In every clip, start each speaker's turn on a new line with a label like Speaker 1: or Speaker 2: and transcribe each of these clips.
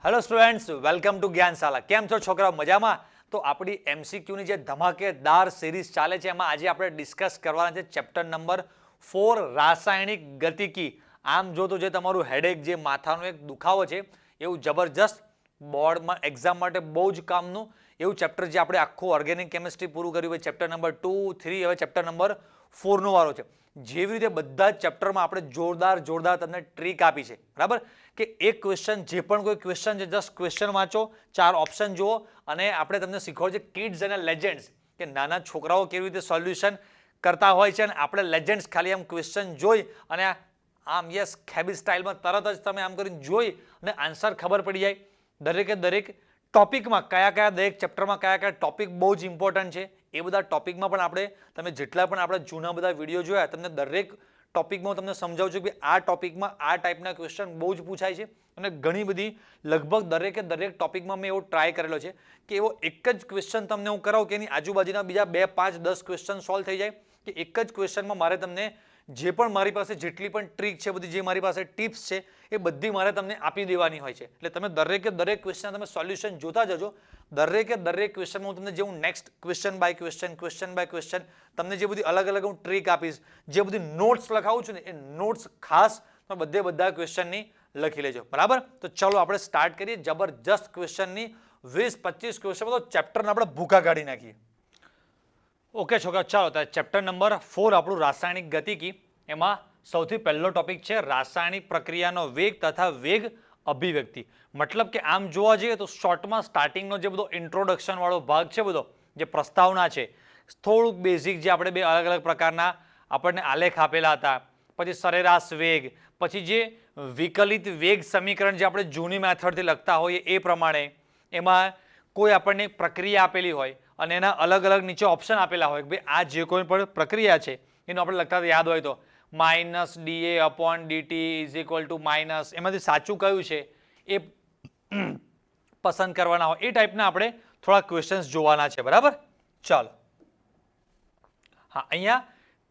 Speaker 1: Hello students, welcome to Gyanshala. કેમ છો છોકરાઓ? મજામાં? તો આપણી એમસીક્યુની જે ધમાકેદાર સિરીઝ ચાલે છે એમાં આજે આપણે ડિસ્કસ કરવાના છે ચેપ્ટર નંબર 4 રાસાયણિક ગતિકી. આમ જો તો જે તમારું હેડેક, જે માથાનો એક દુખાવો છે, એવું જબરજસ્ત બોર્ડમાં એક્ઝામ માટે બહુ જ કામનું એવું ચેપ્ટર જે આપણે આખું ઓર્ગેનિક કેમિસ્ટ્રી પૂરું કર્યું હોય. ચેપ્ટર નંબર 2, 3, હવે ચેપ્ટર નંબર 4 નો વારો છે. જેવી રીતે બધા જ ચેપ્ટરમાં આપણે જોરદાર તમને ટ્રીક આપી છે, બરાબર? કે એક ક્વેશ્ચન, જે પણ કોઈ ક્વેશ્ચન છે, જસ્ટ ક્વેશ્ચન વાંચો, 4 ઓપ્શન જુઓ અને આપણે તમને શીખવાડ્યું છે કિડ્સ અને લેજેન્ડ્સ, કે નાના છોકરાઓ કેવી રીતે સોલ્યુશન કરતા હોય છે અને આપણે લેજેન્ડ્સ ખાલી આમ ક્વેશ્ચન જોઈ અને આમ યસ ખેબી સ્ટાઇલમાં તરત જ તમે આમ કરીને જોઈ અને આન્સર ખબર પડી જાય. દરેકે દરેક ટોપિકમાં કયા દરેક ચેપ્ટરમાં કયા ટોપિક બહુ જ ઇમ્પોર્ટન્ટ છે, એ બધા ટોપિકમાં પણ આપણે, તમે જેટલા પણ આપણે જૂના બધા વિડીયો જોયા, તમને દરેક ટોપિકમાં તમને સમજાવું છું કે આ ટોપિકમાં આ ટાઈપના ક્વેશ્ચન બહુ જ પૂછાય છે અને ઘણી બધી, લગભગ દરેકે દરેક ટોપિકમાં મેં એવો ટ્રાય કરેલો છે કે એવો એક જ ક્વેશ્ચન તમને હું કરાવું કે એની આજુબાજુના બીજા 2, 5, 10 ક્વેશ્ચન સોલ્વ થઈ જાય, કે એક જ ક્વેશ્ચનમાં મારે તમને જે પણ મારી પાસે જેટલી પણ ટ્રીક છે, બધી જે મારી પાસે ટિપ્સ છે, એ બધી મારે તમને આપી દેવાની હોય છે. એટલે તમે દરેકે દરેક ક્વેશ્ચન તમે સોલ્યુશન જોતા જજો. દરેકે દરેક ક્વેશ્ચનમાં હું તમને જે હું નેક્સ્ટ ક્વેશ્ચન બાય ક્વેશ્ચન તમને જે બધી અલગ અલગ હું ટ્રીક આપીશ, જે બધી નોટ્સ લખાવું છું ને, એ નોટ્સ ખાસ તમે બધા ક્વેશ્ચનની લખી લેજો, બરાબર? તો ચલો આપણે સ્ટાર્ટ કરીએ જબરજસ્ત ક્વેશ્ચનની. 20-25 ક્વેશ્ચન તો ચેપ્ટરને આપણે ભૂખા કાઢી નાખીએ. ઓકે છોકરા, ચાલો તો ચેપ્ટર નંબર 4 આપણું રાસાયણિક ગતિકી. એમાં સૌથી પહેલો ટોપિક છે રાસાયણિક પ્રક્રિયાનો વેગ તથા વેગ અભિવ્યક્તિ. મતલબ કે આમ જોવા જઈએ તો શોર્ટમાં સ્ટાર્ટિંગનો જે બધો ઇન્ટ્રોડક્શન વાળો ભાગ છે, બધો જે પ્રસ્તાવના છે, થોડુંક બેઝિક, જે આપણે 2 અલગ અલગ પ્રકારના આપણને આલેખ આપેલા હતા, પછી સરેરાશ વેગ, પછી જે વિકલિત વેગ સમીકરણ જે આપણે જૂની મેથડથી લખતા હોઈએ એ પ્રમાણે, એમાં કોઈ આપણને પ્રક્રિયા આપેલી હોય અને એના અલગ અલગ નીચે ઓપ્શન આપેલા હોય કે ભાઈ આ જે કોઈ પણ પ્રક્રિયા છે એનું આપણે લખતા યાદ હોય તો -dA/dt = એમાંથી સાચું કયું છે એ પસંદ કરવાના હોય. એ ટાઈપના આપણે થોડા ક્વેશ્ચન્સ જોવાના છે, બરાબર? ચાલો, હા, અહીંયા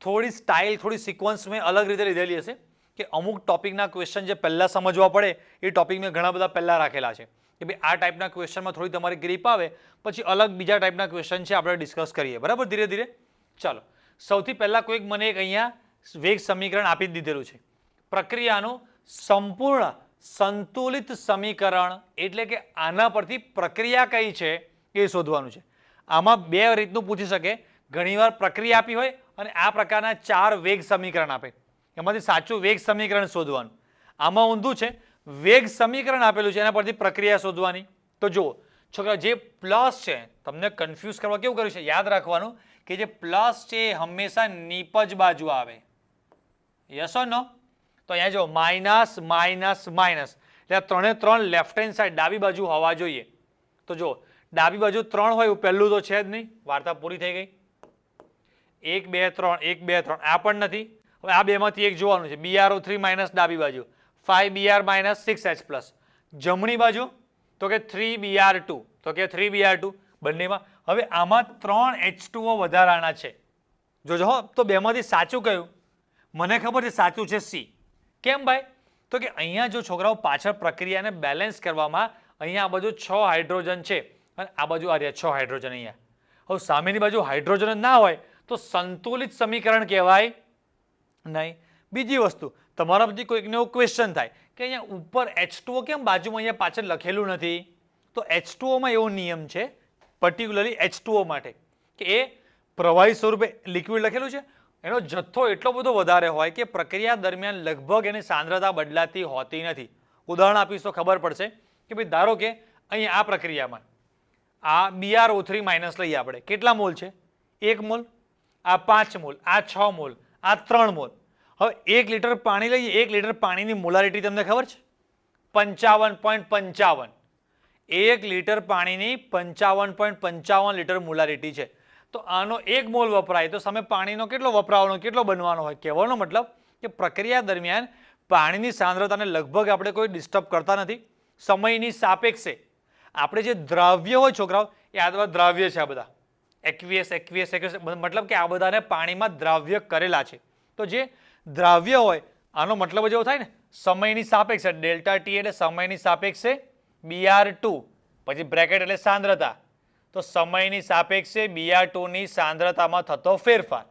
Speaker 1: થોડી સ્ટાઇલ, થોડી સિક્વન્સ મેં અલગ રીતે લીધેલી હશે કે અમુક ટોપિકના ક્વેશ્ચન જે પહેલા સમજવા પડે એ ટોપિક મેં ઘણા બધા પહેલા રાખેલા છે કે ભાઈ આ ટાઈપના ક્વેશ્ચનમાં થોડી તમારી ગ્રીપ આવે, પછી અલગ બીજા ટાઈપના ક્વેશ્ચન છે આપણે ડિસ્કસ કરીએ, બરાબર? ધીરે ધીરે. ચાલો, સૌથી પહેલા કોઈક મને એક અહીંયા વેગ સમીકરણ આપી દીધેલું છે. પ્રક્રિયાનું સંપૂર્ણ સંતુલિત સમીકરણ એટલે કે આના પરથી પ્રક્રિયા કઈ છે એ શોધવાનું છે. આમાં 2 રીતનું પૂછી શકે. ઘણીવાર પ્રક્રિયા આપી હોય અને આ પ્રકારના 4 વેગ સમીકરણ આપે, એમાંથી સાચું વેગ સમીકરણ શોધવાનું. આમાં ઊંધું છે, વેગ સમીકરણ આપેલું છે, એના પરથી પ્રક્રિયા શોધવાની. તો જુઓ છોકરા, જે પ્લસ છે, તમને કન્ફ્યુઝ કરવા કેવું કર્યું છે, યાદ રાખવાનું કે જે પ્લસ છે એ હંમેશા નીપજ બાજુ આવે. યસ ઓર નો? તો અહીંયા જો માઇનસ માઇનસ માઇનસ, એટલે ત્રણે ત્રણ લેફ્ટ હેન્ડ સાઈડ ડાબી બાજુ હોવા જોઈએ. તો જો ડાબી બાજુ 3 હોય, પહેલું તો છે જ નહીં, વાર્તા પૂરી થઈ ગઈ. 1 2 3 1 2 3 આ પણ નથી. હવે આ બેમાંથી એક જોવાનું છે, BrO3 માઇનસ ડાબી બાજુ 5Br માઇનસ 6H પ્લસ. જમણી બાજુ તો કે 3Br2, તો કે 3Br2 બંનેમાં. હવે આમાં 3 H2O વધારાના છે. જોજો હો, તો બેમાંથી સાચું કયું? મને ખબર છે સાચું છે C. કેમ ભાઈ? તો કે અહીંયા જો છોકરાઓ પાછળ પ્રક્રિયાને બેલેન્સ કરવામાં, અહીંયા આ બાજુ 6 હાઇડ્રોજન છે અને આ બાજુ આ રહ્યા 6 હાઇડ્રોજન અહીંયા. હવે સામેની બાજુ હાઇડ્રોજન જ ના હોય તો સંતુલિત સમીકરણ કહેવાય નહીં. બીજી વસ્તુ, તમારા પછી કોઈકને એવો ક્વેશ્ચન થાય કે અહીંયા ઉપર H2O કેમ બાજુમાં અહીંયા પાછળ લખેલું નથી? તો H2Oમાં એવો નિયમ છે, પર્ટિક્યુલરલી H2O માટે, કે એ પ્રવાહી સ્વરૂપે લિક્વિડ લખેલું છે, એનો જથ્થો એટલો બધો વધારે હોય કે પ્રક્રિયા દરમિયાન લગભગ એની સાંદ્રતા બદલાતી હોતી નથી. ઉદાહરણ આપીશ તો ખબર પડશે કે ભાઈ ધારો કે અહીંયા આ પ્રક્રિયામાં આ BrO3 માઇનસ લઈએ આપણે, કેટલા મોલ છે? 1 મોલ. આ 5 મોલ, આ 6 મોલ, આ 3 મોલ. હવે 1 લીટર પાણી લઈએ, 1 લીટર પાણીની મોલારિટી તમને ખબર છે? 55.55. 1 લીટર પાણીની 55.55 લીટર મોલારિટી છે. તો આનો 1 મોલ વપરાય તો સામે પાણીનો કેટલો વપરાવાનો, કેટલો બનવાનો હોય? કહેવાનો મતલબ કે પ્રક્રિયા દરમિયાન પાણીની સાંદ્રતાને લગભગ આપણે કોઈ ડિસ્ટર્બ કરતા નથી. સમયની સાપેક્ષે આપણે જે દ્રાવ્ય હોય છોકરાઓ, એ આ બધા દ્રાવ્ય છે, આ બધા એક્વિયસ, મતલબ કે આ બધાને પાણીમાં દ્રાવ્ય કરેલા છે. તો જે દ્રાવ્ય હોય, આનો મતલબ જ એવો થાય ને, સમયની સાપેક્ષે, ડેલ્ટા ટી એટલે સમયની સાપેક્ષે Br2 પછી બ્રેકેટ એટલે સાંદ્રતા, તો સમયની સાપેક્ષે Br2 ની સાંદ્રતામાં થતો ફેરફાર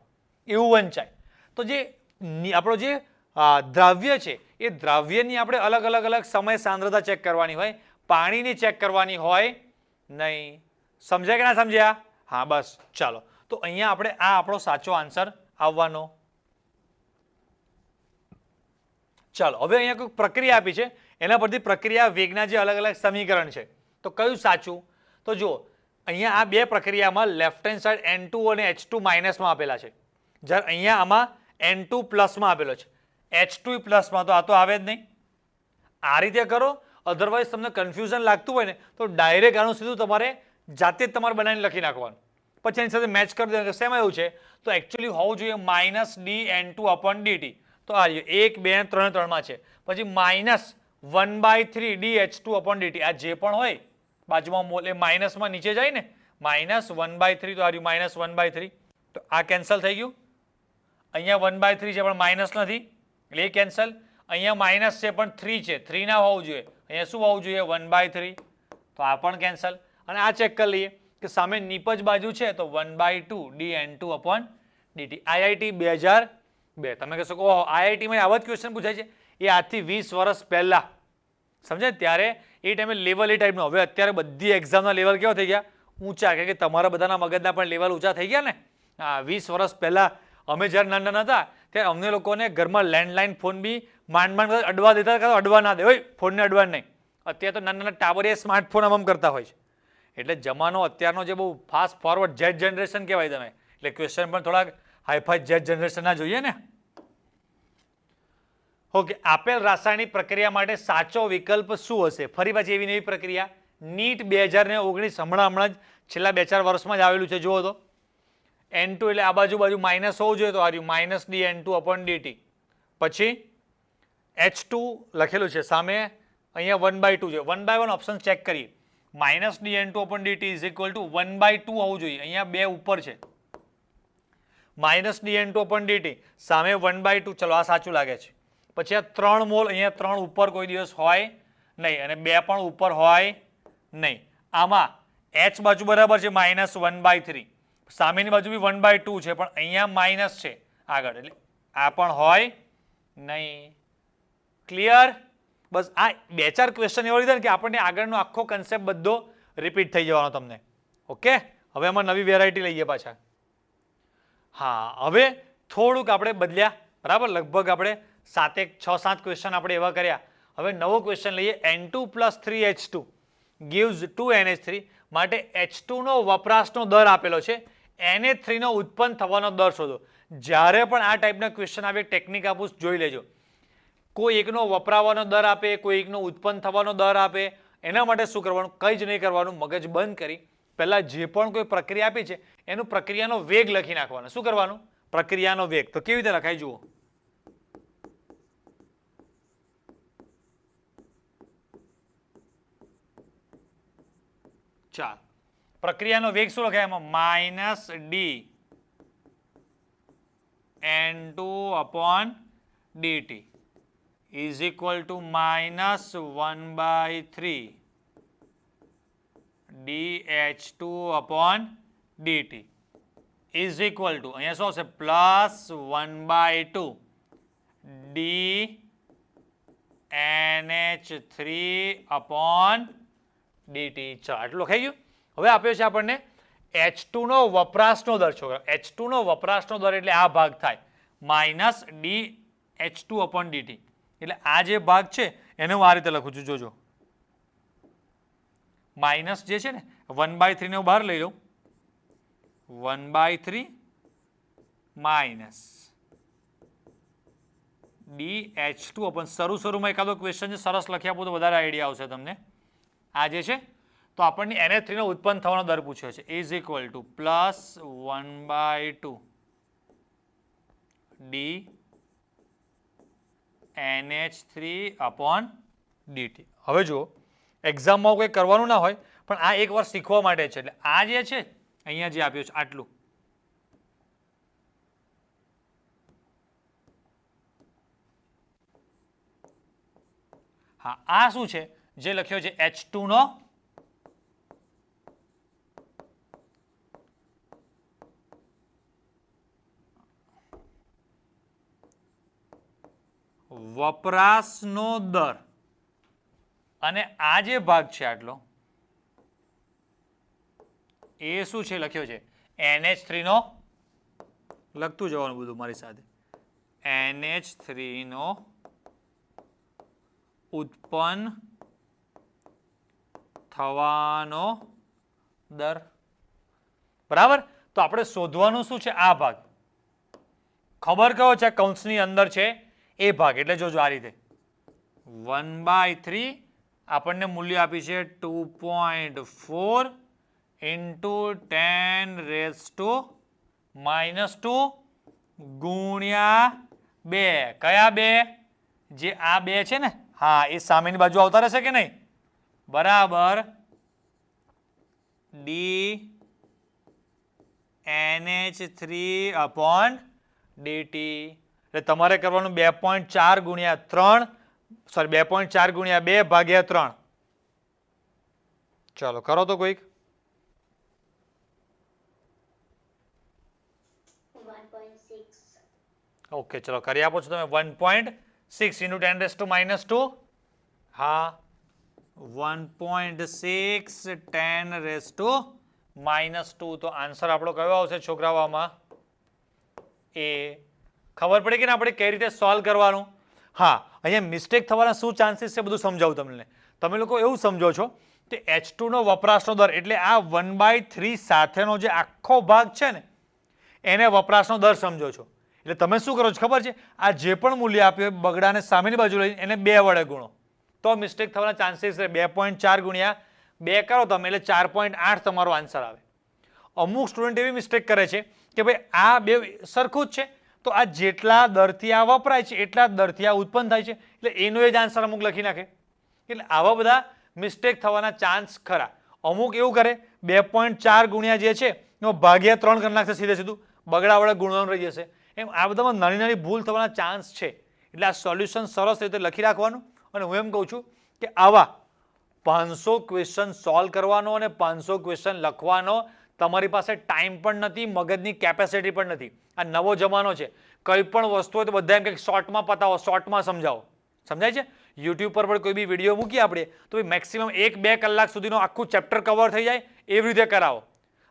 Speaker 1: એવું વંચાય. તો જે આપણો જે દ્રાવ્ય છે એ દ્રાવ્યની આપણે અલગ અલગ અલગ સમય સાંદ્રતા ચેક કરવાની હોય, પાણીની ચેક કરવાની હોય નહીં. સમજાય કે ના સમજ્યા? હા બસ ચાલો. તો અહીંયા આપણે આ આપણો સાચો આન્સર આવવાનો. ચાલો હવે અહીંયા કોઈ પ્રક્રિયા આપી છે, એના પરથી પ્રક્રિયા વેગના જે અલગ અલગ સમીકરણ છે તો કયું સાચું? તો જુઓ અહીંયા આ બે પ્રક્રિયામાં લેફ્ટ હેન્ડ સાઈડ N2 અને H2 માઇનસમાં આપેલા છે, જ્યારે અહીંયા આમાં N2 પ્લસમાં આપેલો છે, H2 પ્લસમાં, તો આ તો આવે જ નહીં. આ રીતે કરો, અધરવાઇઝ તમને કન્ફ્યુઝન લાગતું હોય ને તો ડાયરેક્ટ આનું સીધું તમારે જાતે જ તમારે બનાવીને લખી નાખવાનું, પછી એની સાથે મેચ કરી દેવાનું. શેમાં એવું છે તો એકચ્યુઅલી હોવું જોઈએ -dN2/dt. તો આ 1 2 3 3 માં છે, પછી -1/3 dH2/dt. આ જે પણ હોય બાજુમાં મોલ એ માઇનસમાં નીચે જાય ને, -1/3, તો આ રહ્યું -1/3, તો આ કેન્સલ થઈ ગયું. અહીંયા 1/3 છે પણ માઇનસ નથી એટલે એ કેન્સલ. અહીંયા માઇનસ છે પણ 3 છે, 3 ના હોવું જોઈએ, અહીંયા શું હોવું જોઈએ 1/3, તો આ પણ કેન્સલ. અને આ ચેક કરી લઈએ કે સામે નીપજ બાજુ છે તો 1/2 dN2/dt. IIT 2002. તમે કહેશો કે ઓહો IIT માં આવા જ ક્વેશ્ચન પૂછાય છે. એ આજથી 20 વર્ષ પહેલા સમજે ત્યારે એ ટાઈમે લેવલ એ ટાઈપનું. હવે અત્યારે બધી એક્ઝામના લેવલ કેવા થઈ ગયા? ઊંચા, કે તમારા બધાના મગજના પણ લેવલ ઊંચા થઈ ગયા ને. હા 20 વર્ષ પહેલા અમે જ્યારે નાના હતા ત્યારે અમને લોકોને ઘરમાં લેન્ડલાઇન ફોન બી માંડ અડવા દેતા, અડવા ના દે, હોય ફોનને અડવા નહીં. અત્યારે તો નાના ટાવરે સ્માર્ટફોન આમ કરતા હોય છે. એટલે જમાનો અત્યારનો જે બહુ ફાસ્ટ ફોરવર્ડ જેટ જનરેશન કહેવાય તમે, એટલે ક્વેશ્ચન પણ થોડાક હાઈફાઈ જેટ જનરેશનના જોઈએ ને. ઓકે, આપેલ રાસાયણિક પ્રક્રિયા માટે સાચો વિકલ્પ શું હશે? ફરી પાછી એવી નવી પ્રક્રિયા નીટ 2019 હમણાં જ છેલ્લા 2-4 વર્ષમાં જ આવેલું છે. જુઓ તો N2 એટલે આ બાજુ માઇનસ હોવું જોઈએ, તો આ રહ્યું -dN2/dt. પછી H2 લખેલું છે સામે, અહીંયા 1/2 છે. 1/1 ઓપ્શન ચેક કરીએ. -dN2/dt ઇઝ ઇક્વલ ટુ 1/2 હોવું જોઈએ, અહીંયા 2 ઉપર છે. -dN2/dt સામે 1/2, ચલો આ સાચું લાગે છે. પછી આ 3 મોલ, અહીંયા 3 ઉપર કોઈ દિવસ હોય નહીં અને 2 પણ ઉપર હોય નહીં. આમાં H બાજુ બરાબર છે -1/3, સામેની બાજુ બી 1/2 છે પણ અહીંયા માઇનસ છે આગળ, એટલે આ પણ હોય નહીં. ક્લિયર? બસ આ 2-4 ક્વેશ્ચન એવા લીધા ને કે આપણને આગળનો આખો કન્સેપ્ટ બધો રિપીટ થઈ જવાનો તમને. ઓકે, હવે આમાં નવી વેરાયટી લઈએ પાછા. હા હવે થોડુંક આપણે બદલ્યા, બરાબર. લગભગ આપણે 6-7 ક્વેશ્ચન આપણે એવા કર્યા. હવે નવો ક્વેશ્ચન લઈએ. N2 + 3H2 gives 2NH3 માટે H2 નો વપરાશનો દર આપેલો છે, NH3 નો ઉત્પન્ન થવાનો દર શોધો. જ્યારે પણ આ ટાઈપના ક્વેશ્ચન આવે ટેકનિક આપું જોઈ લેજો. કોઈ એકનો વપરાવાનો દર આપે, કોઈ એકનો ઉત્પન્ન થવાનો દર આપે, એના માટે શું કરવાનું? કંઈ જ નહીં કરવાનું, મગજ બંધ કરી પહેલા જે પણ કોઈ પ્રક્રિયા આપી છે એનું પ્રક્રિયાનો વેગ લખી નાખવાનો. શું કરવાનું? પ્રક્રિયાનો વેગ. તો કેવી રીતે લખાય જુઓ. ચાલ, પ્રક્રિયાનો વેગ શું લખાય એમાં? -dN2/dt is equal to -1/3 dH2/dt is equal to અહીંયા શું હશે? +1/2 dNH3/dt. ચાલો આટલું લખાઈ ગયું. હવે આપ્યો છે આપણને H2 નો વપરાશનો દર. છોકરા H2 નો વપરાશનો દર એટલે આ ભાગ થાય -dH2/dt. એટલે આ જે ભાગ છે એને હું આ રીતે લખું છું, જોજો. માઇનસ જે છે ને 1/3 ને હું બહાર લઈ લઉં, 1/3 માઇનસ dH2. શરૂમાં એકાદો ક્વેશ્ચન છે સરસ લખી આપું તો વધારે આઈડિયા આવશે તમને. આ જે છે તો આપણને NH3 નો ઉત્પન્ન થવાનો દર પૂછ્યો છે, ઇઝ ઇક્વલ ટુ +1/2 dNH3/dt. હવે જુઓ, એક્ઝામમાં કંઈ કરવાનું ના હોય પણ આ એકવાર શીખવા માટે છે. એટલે આ જે છે અહીંયા જે આપ્યું છે આટલું, હા આ શું છે? જે લખ્યો છે H2 નો વપરાશનો દર અને આ જે ભાગ છે આટલો એ શું છે લખ્યો છે NH3 નો લખતું જવાનું બધું મારી સાથે NH3 નો ઉત્પન્ન થવાનો દર બરાબર તો આપણે શોધવાનું શું છે આ ભાગ ખબર કયો છે કૌંસની અંદર છે એ ભાગ એટલે જોજો આ રીતે 1/3 આપણને મૂલ્ય આપી છે 2.4 into 10⁻² ગુણ્યા 2 કયા 2 જે આ 2 છે ને હા એ સામેની બાજુ આવતા રહેશે કે નહીં બરાબર d NH3/dt એટલે તમારે કરવાનું 2.4 ગુણ્યા 3 સોરી 2.4 ગુણ્યા 2 ભાગ્યા 3 ચાલો કરો તો કોઈક
Speaker 2: 1.6
Speaker 1: ઓકે ચલો કરી આપો છો તમે 1.6 into 10⁻²? હા 1.6 10⁻². તો આન્સર આપણો કયો આવશે છોકરાઓ આમાં? એ. ખબર પડી કે ને આપણે કઈ રીતે સોલ્વ કરવાનું? હા અહીંયા મિસ્ટેક થવાના શું ચાન્સીસ છે બધું સમજાવું તમને. તમે લોકો એવું સમજો છો કે H2 નો વપરાશનો દર એટલે આ 1/3 સાથેનો જે આખો ભાગ છે ને એને વપરાશનો દર સમજો છો. એટલે તમે શું કરો છો ખબર છે આ જે પણ મૂલ્ય આપ્યું બગડાને સામેની બાજુ લઈ એને 2 વડે ગુણો તો મિસ્ટેક થવાના ચાન્સીસ છે. 2.4 ગુણ્યા 2 કરો તમે એટલે 4.8 તમારો આન્સર આવે. અમુક સ્ટુડન્ટ એવી મિસ્ટેક કરે છે કે ભાઈ આ બે સરખું જ છે તો આ જેટલા દરથી આ વપરાય છે એટલા જ દરથી આ ઉત્પન્ન થાય છે એટલે એનો જ આન્સર અમુક લખી નાખે. એટલે આવા બધા મિસ્ટેક થવાના ચાન્સ ખરા. અમુક એવું કરે 2.4 ગુણ્યા જે છે એનો ભાગ્યા 3 કરી નાખશે સીધે સીધું બગડા વડે ગુણવાનું રહી જશે. એમ આ બધામાં નાની નાની ભૂલ થવાના ચાન્સ છે. એટલે આ સોલ્યુશન સરસ રીતે લખી રાખવાનું અને હું એમ કહું છું કે આવા 500 ક્વેશ્ચન સોલ્વ કરવાનો અને 500 ક્વેશ્ચન લખવાનો તમારી પાસે ટાઈમ પણ નથી મગજની કેપેસિટી પણ નથી. આ નવો જમાનો છે કંઈ પણ વસ્તુ હોય તો બધા એમ કે શોર્ટમાં પતાવો શોર્ટમાં સમજાવો. સમજાય છે? યુટ્યુબ પર પણ કોઈ બી વિડીયો મૂકીએ આપણે તો મેક્સિમમ 1-2 કલાક સુધીનો આખું ચેપ્ટર કવર થઈ જાય એવી રીતે કરાવો.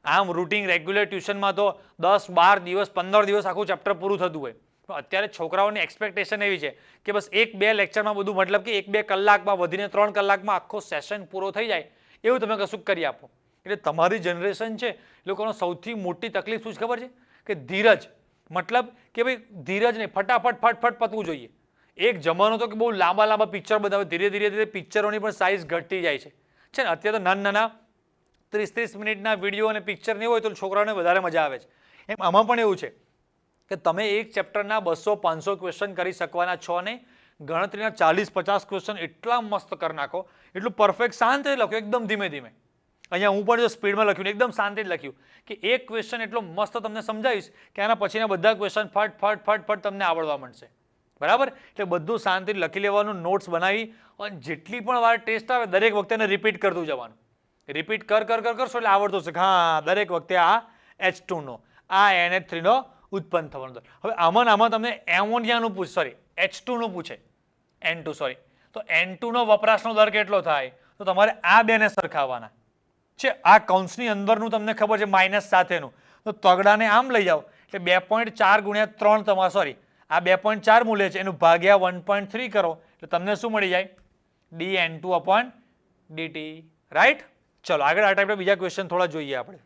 Speaker 1: આમ રૂટીન રેગ્યુલર ટ્યુશનમાં તો 10-12 દિવસ 15 દિવસ આખું ચેપ્ટર પૂરું થતું હોય. પણ અત્યારે છોકરાઓની એક્સપેક્ટેશન એવી છે કે બસ 1-2 લેક્ચરમાં બધું મતલબ કે 1-2 કલાકમાં વધીને 3 કલાકમાં આખો સેશન પૂરો થઈ જાય એવું તમે કશું કરી આપો. એટલે તમારી જનરેશન છે લોકોનો સૌથી મોટી તકલીફ શું ખબર છે કે ધીરજ. મતલબ કે ભાઈ ધીરજ નહીં ફટાફટ ફટફટ પતવું જોઈએ. એક જમાનો તો કે બહુ લાંબા લાંબા પિક્ચર બનાવે ધીરે ધીરે પિક્ચરોની પણ સાઇઝ ઘટતી જાય છે ને અત્યારે તો નાના 30-30 મિનિટના વિડીયો અને પિક્ચર નહીં હોય તો છોકરાઓને વધારે મજા આવે છે. એમ આમાં પણ એવું છે કે તમે એક ચેપ્ટરના 200-500 ક્વેશ્ચન કરી શકવાના છો નહીં ગણતરીના 40-50 ક્વેશ્ચન એટલા મસ્ત કરી નાખો એટલું પરફેક્ટ શાંત લખ્યું એકદમ ધીમે ધીમે. અહીંયા હું પણ જો સ્પીડમાં લખ્યું એકદમ શાંતિ લખ્યું કે એક ક્વેશ્ચન એટલો મસ્ત તમને સમજાવીશ કે આના પછીના બધા ક્વેશ્ચન ફટ ફટ ફટ ફટ તમને આવડવા મળશે. બરાબર? એટલે બધું શાંતિ લખી લેવાનું નોટ્સ બનાવી અને જેટલી પણ વાર ટેસ્ટ આવે દરેક વખતે એને રિપીટ કરતું જવાનું. રિપીટ કરશો એટલે આવડતું હશે હા દરેક વખતે આ H2 નો આ NH3 નો ઉત્પન્ન થવાનો દર. હવે આમાં તમને એમોનિયાનું પૂછે સોરી H2 નું પૂછે N2 સોરી તો N2 નો વપરાશનો દર કેટલો થાય તો તમારે આ બેને સરખાવવાના છે. આ કૌંસની અંદરનું તમને ખબર છે માઇનસ સાથેનું તો તગડાને આમ લઈ જાઓ એટલે 2.4 ગુણ્યા 3 તમારે સોરી આ 2.4 મૂલ્ય છે એનું ભાગ્યા 1.3 કરો એટલે તમને શું મળી જાય dN2/dt. રાઈટ? ચલો આગળ આ ટાઈપના બીજા ક્વેશ્ચન થોડા જોઈએ આપણે.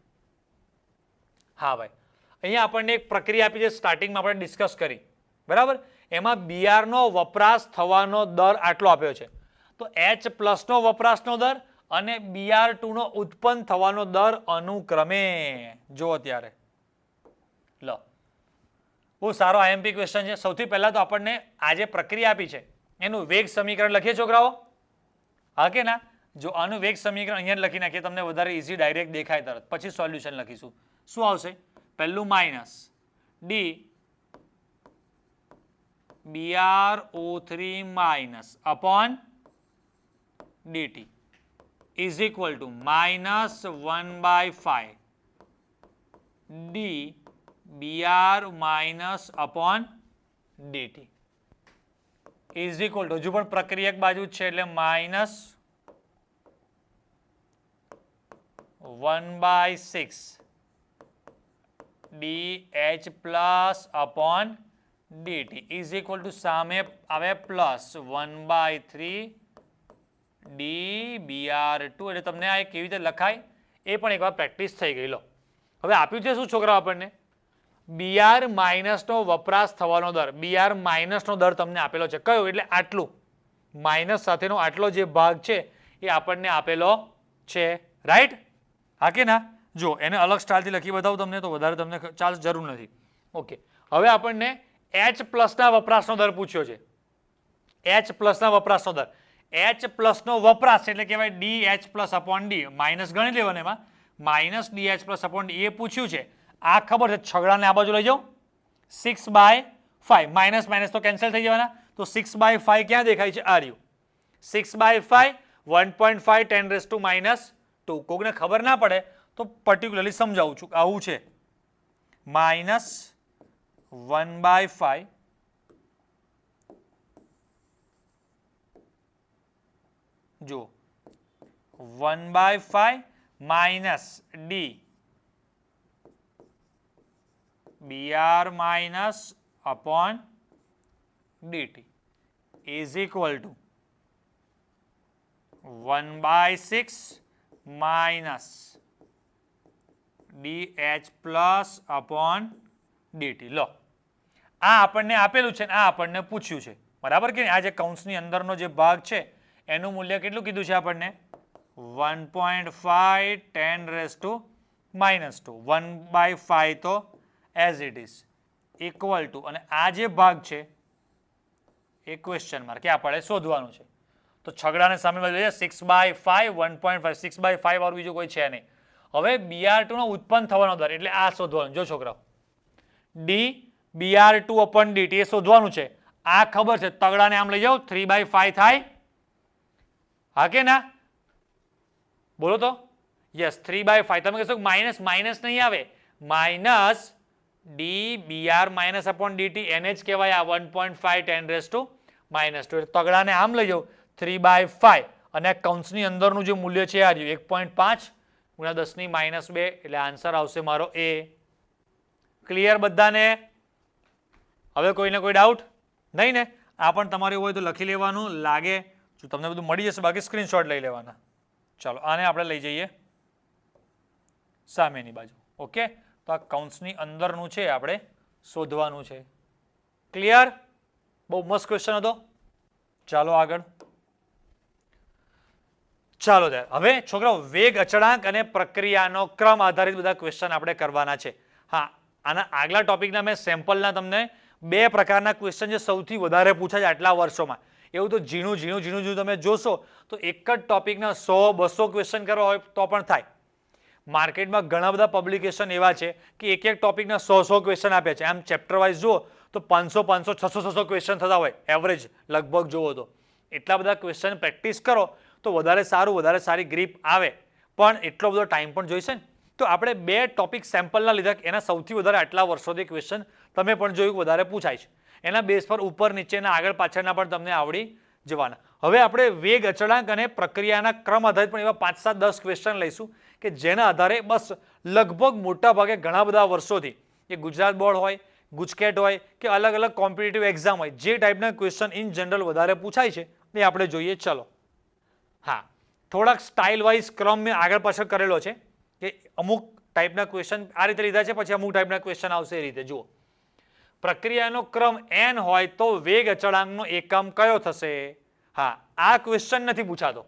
Speaker 1: હા ભાઈ અહીંયા આપણને એક પ્રક્રિયા આપી છે સ્ટાર્ટિંગમાં આપણે ડિસ્કસ કરી બરાબર. એમાં Br નો વપરાશ થવાનો દર આટલો આપ્યો છે તો H+ નો વપરાશનો દર અને Br2 નો ઉત્પન્ન થવાનો દર અનુક્રમે જો અત્યારે લો બહુ સારો IMP ક્વેશ્ચન છે. સૌથી પહેલા તો આપણને આ જે પ્રક્રિયા આપી છે એનું વેગ સમીકરણ લખીએ છોકરાઓ? હા કે ના? જો આનું વેગ સમીકરણ અહીંયા લખી નાખીએ તમને વધારે ઇઝી ડાયરેક્ટ દેખાય તરત પછી સોલ્યુશન લખીશું. શું આવશે? પહેલું minus d Br O3 minus upon dt is equal to minus 1/5 d br minus upon dt is equal to, હજુ પણ પ્રક્રિયક બાજુ જ છે એટલે minus 1/6 dH plus upon dt is equal to સામે આવે plus 1/3 dBr2 એટલે તમને આ કેવી રીતે લખાય એ પણ એકવાર પ્રેક્ટિસ થઈ ગઈ. લો હવે આપ્યું છે શું છોકરાઓ આપણને બીઆર માઇનસનો વપરાશ થવાનો દર. બીઆર માઇનસનો દર તમને આપેલો છે કયો એટલે આટલું માઇનસ સાથેનો આટલો જે ભાગ છે એ આપણને આપેલો છે રાઈટ. હા કે ના જો એને અલગ સ્ટાઇલથી લખી બતાવું તમને તો વધારે તમને ચાલ જરૂર નથી. ઓકે હવે આપણને H પ્લસના વપરાશનો દર પૂછ્યો છે. H પ્લસના વપરાશનો દર H પ્લસનો વપરાશ એટલે કહેવાય DH plus upon D minus ગણી લેવાનું એમાં minus DH plus upon D એ પૂછ્યું છે. આ ખબર છે છગડાને આ બાજુ લઈ જાઓ 6/5 માઇનસ માઇનસ તો કેન્સલ થઈ જવાના તો 6/5 ક્યાં દેખાય છે આ રહ્યું 6/5 1.5 10 raised to -2 કોકને ખબર ના પડે તો પર્ટિક્યુલરલી સમજાવું છું આવું છે માઇનસ 1/5 જો 1/5 minus D br minus upon dt is equal to 1/6 minus dH plus upon dt. લો આ આપણને આપેલું છે આ આપણને પૂછ્યું છે બરાબર કે આ જે કૌંસની અંદરનો જે ભાગ છે એનું મૂલ્ય કેટલું કીધું છે આપણને 1.5 10 raised to -2 1/5 તો as it is equal to અને આ જે ભાગ છે એ ક્વેશ્ચન માર્ક કે આપણે શોધવાનું છે તો છગડાને સામે બાજુ 6/5 1.5 6/5 વાળું બીજું કોઈ છે નહીં. હવે br2 નો ઉત્પન્ન થવાનો દર એટલે આ શોધવાનું. જો છોકરાઓ d br2 upon dt એ શોધવાનું છે. આ ખબર છે તગડાને આમ લઈ જાઓ 3/5 થાય હા કે ના બોલો તો યસ 3/5 તમે કહેશો માઇનસ માઇનસ નહીં આવે minus D BR minus upon DT એને જ કહેવાય આ 1.5 10 raised to -2 તગડાને આમ લઈ જાઓ 3/5 અને કૌંસની અંદરનું જે મૂલ્ય છે આ રહ્યું 1.5 ગુણ્યા 10 ની -2 એટલે આન્સર આવશે મારો એ. ક્લિયર બધાને? હવે કોઈને કોઈ ડાઉટ નહીં ને? આ પણ તમારે હોય તો લખી લેવાનું લાગે જો તમને બધું મળી જશે બાકી સ્ક્રીનશોટ લઈ લેવાના. ચાલો આને આપણે લઈ જઈએ સામેની બાજુ. ઓકે તો આ કૌંસની અંદરનું છે આપણે શોધવાનું છે. ક્લિયર? બહુ મસ્ત ક્વેશ્ચન હતો. ચાલો આગળ. ચાલો ત્યારે હવે છોકરાઓ વેગ અચળાંક અને પ્રક્રિયાનો ક્રમ આધારિત બધા ક્વેશ્ચન આપણે કરવાના છે. હા આના આગલા ટોપિકના મેં સેમ્પલના તમને 2 પ્રકારના ક્વેશ્ચન જે સૌથી વધારે પૂછાય છે આટલા વર્ષોમાં એવું તો ઝીણું તમે જોશો તો એક જ ટોપિકના 100-200 ક્વેશ્ચન કરવા હોય તો પણ થાય. માર્કેટમાં ઘણા બધા પબ્લિકેશન એવા છે કે એક ટોપિકના 100 ક્વેશ્ચન આપ્યા છે. આમ ચેપ્ટર વાઇઝ જુઓ તો 500 600 ક્વેશ્ચન થતા હોય એવરેજ લગભગ જુઓ તો. એટલા બધા ક્વેશ્ચન પ્રેક્ટિસ કરો તો વધારે સારું વધારે સારી ગ્રીપ આવે પણ એટલો બધો ટાઈમ પણ જોઈશે ને તો આપણે 2 ટોપિક સેમ્પલના લીધા એના સૌથી વધારે આટલા વર્ષોથી ક્વેશ્ચન તમે પણ જોયું વધારે પૂછાય છે. એના બેઝ પર ઉપર નીચેના આગળ પાછળના પણ તમને આવડી જવાના. હવે આપણે વેગ અચળાંક અને પ્રક્રિયાના ક્રમ આધારિત પણ એવા 5-7-10 ક્વેશ્ચન લઈશું કે જેના આધારે બસ લગભગ મોટા ભાગે ઘણા બધા વર્ષોથી એ ગુજરાત બોર્ડ હોય ગુજકેટ હોય કે અલગ અલગ કોમ્પિટિટિવ એક્ઝામ હોય જે ટાઈપના ક્વેશ્ચન ઇન જનરલ વધારે પૂછાય છે એ આપણે જોઈએ. ચલો હા થોડાક સ્ટાઇલ વાઇઝ ક્રમ મેં આગળ પાછળ કરેલો છે કે અમુક ટાઈપના ક્વેશ્ચન આ રીતે લીધા છે પછી અમુક ટાઈપના ક્વેશ્ચન આવશે એ રીતે. જુઓ પ્રક્રિયાનો ક્રમ n હોય તો વેગ અચળાંકનો એકમ કયો થશે? હા આ ક્વેશ્ચન નથી પૂછાતો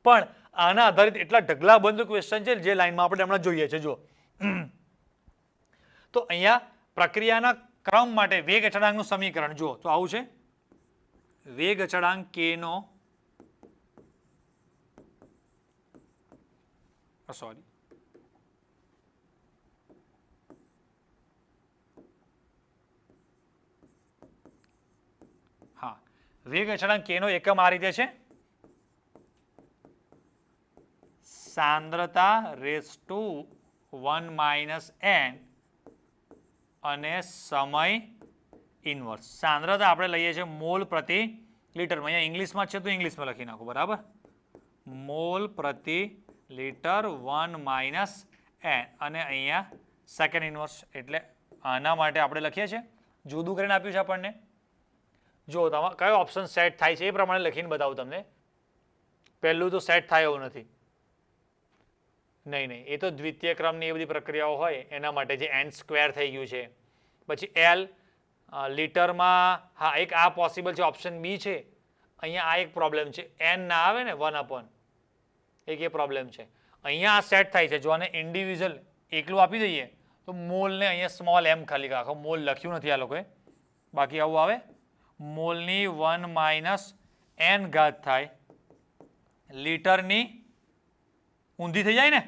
Speaker 1: પણ આના આધારિત એટલા ઢગલાબંધ ક્વેશ્ચન છે જે લાઈનમાં આપણે હમણાં જોઈએ છે. જુઓ તો અહીંયા પ્રક્રિયાના ક્રમ માટે વેગ અચળાંકનું સમીકરણ જુઓ તો આવું છે વેગ અચળાંક k નો સોરી હા વેગ અચળાંક k નો એકમ આ રીતે છે સાંદ્રતા રેસ ટુ 1 માઇનસ n અને સમય ઇન્વર્સ. સાંદ્રતા આપણે લઈએ છીએ મોલ પ્રતિ લીટરમાં. અહીંયા ઇંગ્લિશમાં છે તો ઇંગ્લિશમાં લખી નાખો, બરાબર. મોલ પ્રતિ લીટર 1 માઇનસ n અને અહીંયા સેકન્ડ ઇન્વર્સ. એટલે આના માટે આપણે લખીએ છીએ, જુદું કરીને આપ્યું છે આપણને. જો તમારે કયો ઓપ્શન સેટ થાય છે એ પ્રમાણે લખીને બતાવું તમને. પહેલું તો સેટ થાય એવું નથી. નહીં, એ તો દ્વિતીય ક્રમની એ બધી પ્રક્રિયાઓ હોય એના માટે જે n સ્ક્વેર થઈ ગયું છે. પછી L લીટરમાં, હા એક આ પોસિબલ છે, ઓપ્શન બી છે. અહીંયા આ એક પ્રોબ્લેમ છે, n ના આવે ને 1/, એક એ પ્રોબ્લેમ છે. અહીંયા આ સેટ થાય છે. જો આને ઇન્ડિવિજ્યુઅલ એકલું આપી દઈએ તો મોલને અહીંયા સ્મોલ m ખાલી રાખો, મોલ લખ્યું નથી આ લોકોએ, બાકી આવું આવે. મોલની 1 માઇનસ n ઘાત થાય, લીટરની ઊંધી થઈ જાય ને,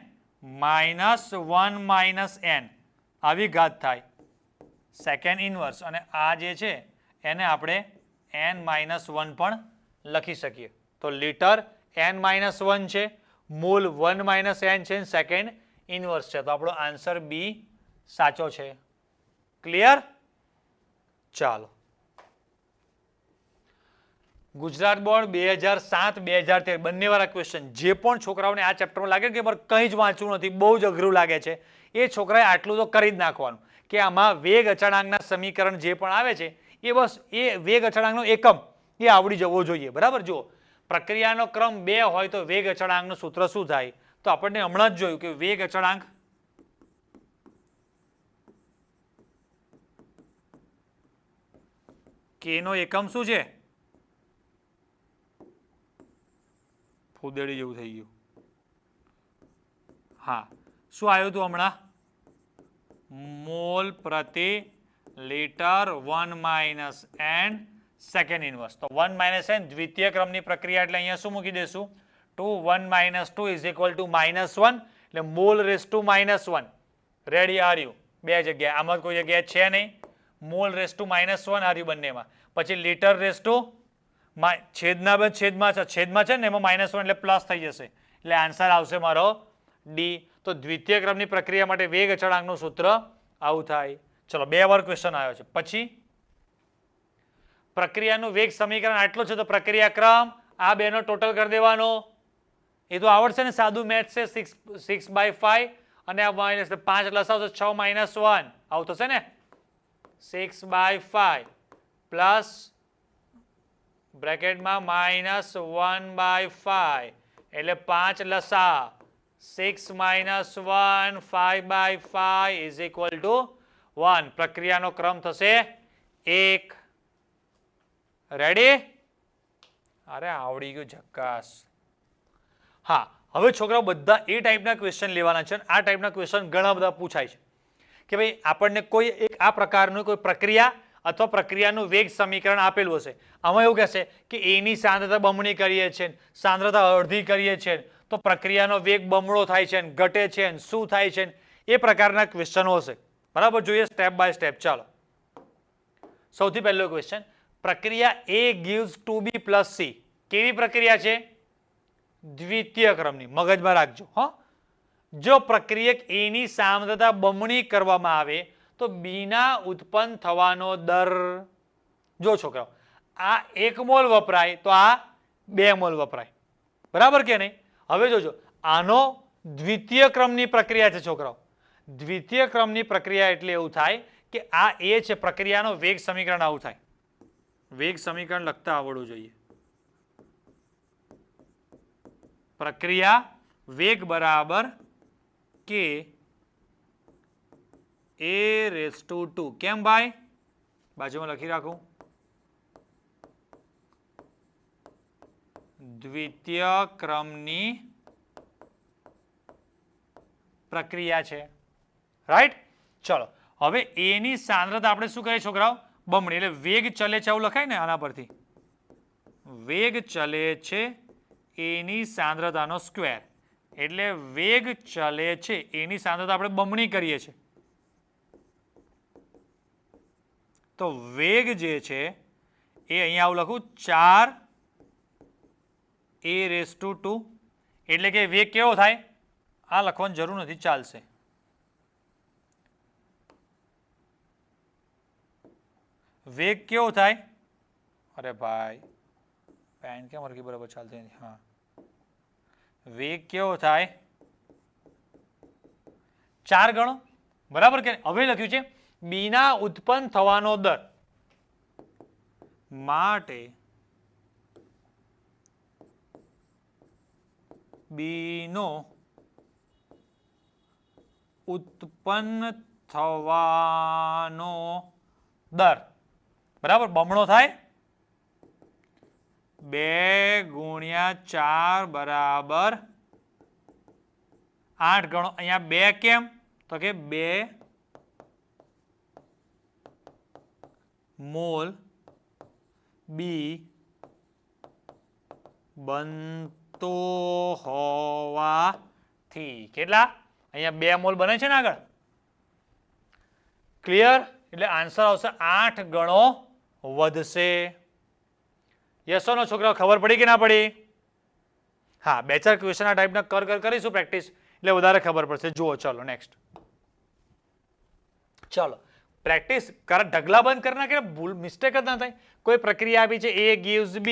Speaker 1: -1 માઇનસ n આવી ઘાત થાય, સેકન્ડ ઇન્વર્સ. અને આ જે છે એને આપણે n-1 પણ લખી શકીએ. તો લીટર n-1 છે, મોલ 1 માઇનસ n છે, સેકન્ડ ઇન્વર્સ છે. તો આપણો આન્સર બી સાચો છે. ક્લિયર? ચાલો. ગુજરાત બોર્ડ 2007-2013 બંને વાળા ક્વેશ્ચન જે પણ છોકરાઓને આ ચેપ્ટરમાં લાગે કે મારે કંઈ જ વાંચવું નથી, બહુ જ અઘરું લાગે છે, એ છોકરાએ આટલું તો કરી જ નાખવાનું કે આમાં વેગ અચળાંકના સમીકરણ જે પણ આવે છે એ બસ એ વેગ અચળાંકનો એકમ એ આવડી જવો જોઈએ, બરાબર. જો પ્રક્રિયાનો ક્રમ 2 હોય તો વેગ અચળાંકનું સૂત્ર શું થાય? તો આપણને હમણાં જ જોયું કે વેગ અચળાંક k નો એકમ શું છે? ફૂદેડી જેવું થઈ ગયું. હા, શું આવ્યું હતું હમણાં? મોલ પ્રતિ litre 1 minus n second inverse. તો 1 માઇનસ n દ્વિતીય ક્રમની પ્રક્રિયા એટલે અહીંયા શું મૂકી દેશું? 1 માઇનસ 2 ઇઝ ઇક્વલ ટુ -1 એટલે mall raise to -1. Ready are you? બે જગ્યાએ, આમાં કોઈ જગ્યાએ છે નહીં. Mall raise to -1 are you બંનેમાં. પછી લીટર રેસ ટુ છેદમાં છે ને એમાં -1 એટલે પ્લસ થઈ જશે. એટલે આન્સર આવશે મારો ડી. તો દ્વિતીય ક્રમની પ્રક્રિયા માટે વેગ અચળાંકનું સૂત્ર આવું થાય. ચલો, 2 વાર ક્વેશ્ચન આવ્યો છે. પછી પ્રક્રિયાનું વેગ સમીકરણ આટલું છે તો પ્રક્રિયા ક્રમ આ બેનો ટોટલ કરી દેવાનો. એ તો આવડશે ને, સાદું મેથ્સ છે. 6/5 અને આ માઇનસ 5 લસાવશે 6 - 1 આવું થશે ને. 6/5 પ્લસ બ્રેકેટમાં -1/5 એટલે 5 લસા 6 - 1 5/5 ઇઝ ઇક્વલ ટુ 1. પ્રક્રિયાનો ક્રમ થશે 1. રેડી? અરે આવડી ગયું, ઝક્કાસ. હા, હવે છોકરાઓ બધા એ ટાઈપના ક્વેશ્ચન લેવાના છે. આ ટાઈપના ક્વેશ્ચન ઘણા બધા પૂછાય છે કે ભાઈ આપણને કોઈ એક આ પ્રકારનું કોઈ પ્રક્રિયા અથવા પ્રક્રિયાનું વેગ સમીકરણ આપેલું હશે. આમાં એવું કહેશે કે એની સાંદ્રતા બમણી કરીએ છીએ, સાંદ્રતા અડધી કરીએ છીએ, તો પ્રક્રિયાનો વેગ બમણો થાય છે, ઘટે છે, શું થાય છે, એ પ્રકારના ક્વેશ્ચનો હશે, બરાબર. જોઈએ સ્ટેપ બાય સ્ટેપ. ચાલો, સૌથી પહેલો ક્વેશ્ચન, પ્રક્રિયા A gives 2B plus C કેવી પ્રક્રિયા છે? દ્વિતીય ક્રમની. મગજમાં રાખજો. હા, જો પ્રક્રિયક A ની સાંદ્રતા બમણી કરવામાં આવે તો B ના ઉત્પન્ન થવાનો દર, જો છોકરાઓ આ 1 મોલ વપરાય તો આ 2 મોલ વપરાય, બરાબર કે નહીં? હવે જોજો, આનો દ્વિતીય ક્રમની પ્રક્રિયા છે છોકરાઓ. દ્વિતીય ક્રમની પ્રક્રિયા એટલે એવું થાય કે આ એ છે પ્રક્રિયાનો વેગ સમીકરણ આવું થાય. વેગ સમીકરણ લખતા આવડવું જોઈએ. પ્રક્રિયા વેગ બરાબર k a⁻². કેમ ભાઈ? બાજુમાં લખી રાખું. દ્વિતીય ક્રમની પ્રક્રિયા છે, રાઈટ? ચલો, હવે એ ની સાંદ્રતા આપણે શું કહીએ છોકરાઓ? બમણી. એટલે વેગ ચલે છે આવું લખાય ને આના પરથી. વેગ ચલે છે એની સાંદ્રતાનો સ્ક્વેર. એટલે વેગ ચલે છે એની સાંદ્રતા આપણે બમણી કરીએ છીએ. તો વેગ જે છે એ અહીંયા આવું લખું 4 a⁻². એટલે કે વેગ કેવો થાય? આ લખવાની જરૂર નથી, ચાલશે. વેગ કેવો થાય? અરે ભાઈ પેન કેમ હરખી બરાબર ચાલતી નથી. હા, વેગ કેવો થાય? 4 ગણો. બરાબર કે? હવે લખ્યું છે બી ના ઉત્પન્ન થવાનો દર માટે બી નો ઉત્પન્ન થવાનો દર બરાબર બમણો થાય. 2 ગુણ્યા 4 બરાબર 8 ગણો. અહીંયા 2 કેમ? તો કે 2 મોલ બી બનતો હોવાથી કેટલા? અહીંયા 2 મોલ બને છે ને આગળ. ક્લિયર? એટલે આન્સર આવશે 8 ગણો વધશે. યસ નો છોકરાઓ ખબર પડી કે ના પડી? હા, 2-4 ક્વેશ્ચન આ ટાઈપના કરીશું પ્રેક્ટિસ એટલે વધારે ખબર પડશે. જુઓ, ચલો નેક્સ્ટ. ચલો પ્રેક્ટિસ કર, ઢગલા બંધ કરી નાખે, ભૂલ મિસ્ટેક જ ના થાય. કોઈ પ્રક્રિયા આપી છે A gives B,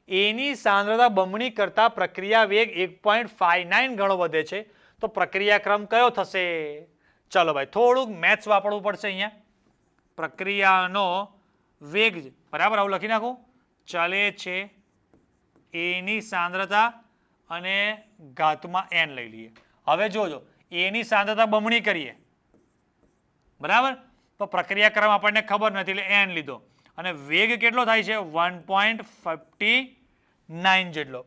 Speaker 1: એની સાંદ્રતા બમણી કરતા પ્રક્રિયા વેગ 1.59 ગણો વધે છે, તો પ્રક્રિયા ક્રમ કયો થશે? ચલો ભાઈ થોડુંક મેથ્સ વાપરવું પડશે. અહીંયા પ્રક્રિયાનો વેગ બરાબર આવું લખી નાખું. ચાલે છે એની સાંદ્રતા અને ઘાતમાં n લઈ લઈએ. હવે જોજો એની સાંદ્રતા બમણી કરીએ બરાબર, તો પ્રક્રિયા ક્રમ આપણને ખબર નથી એટલે n લીધો અને વેગ કેટલો થાય છે? 1.59 જેટલો.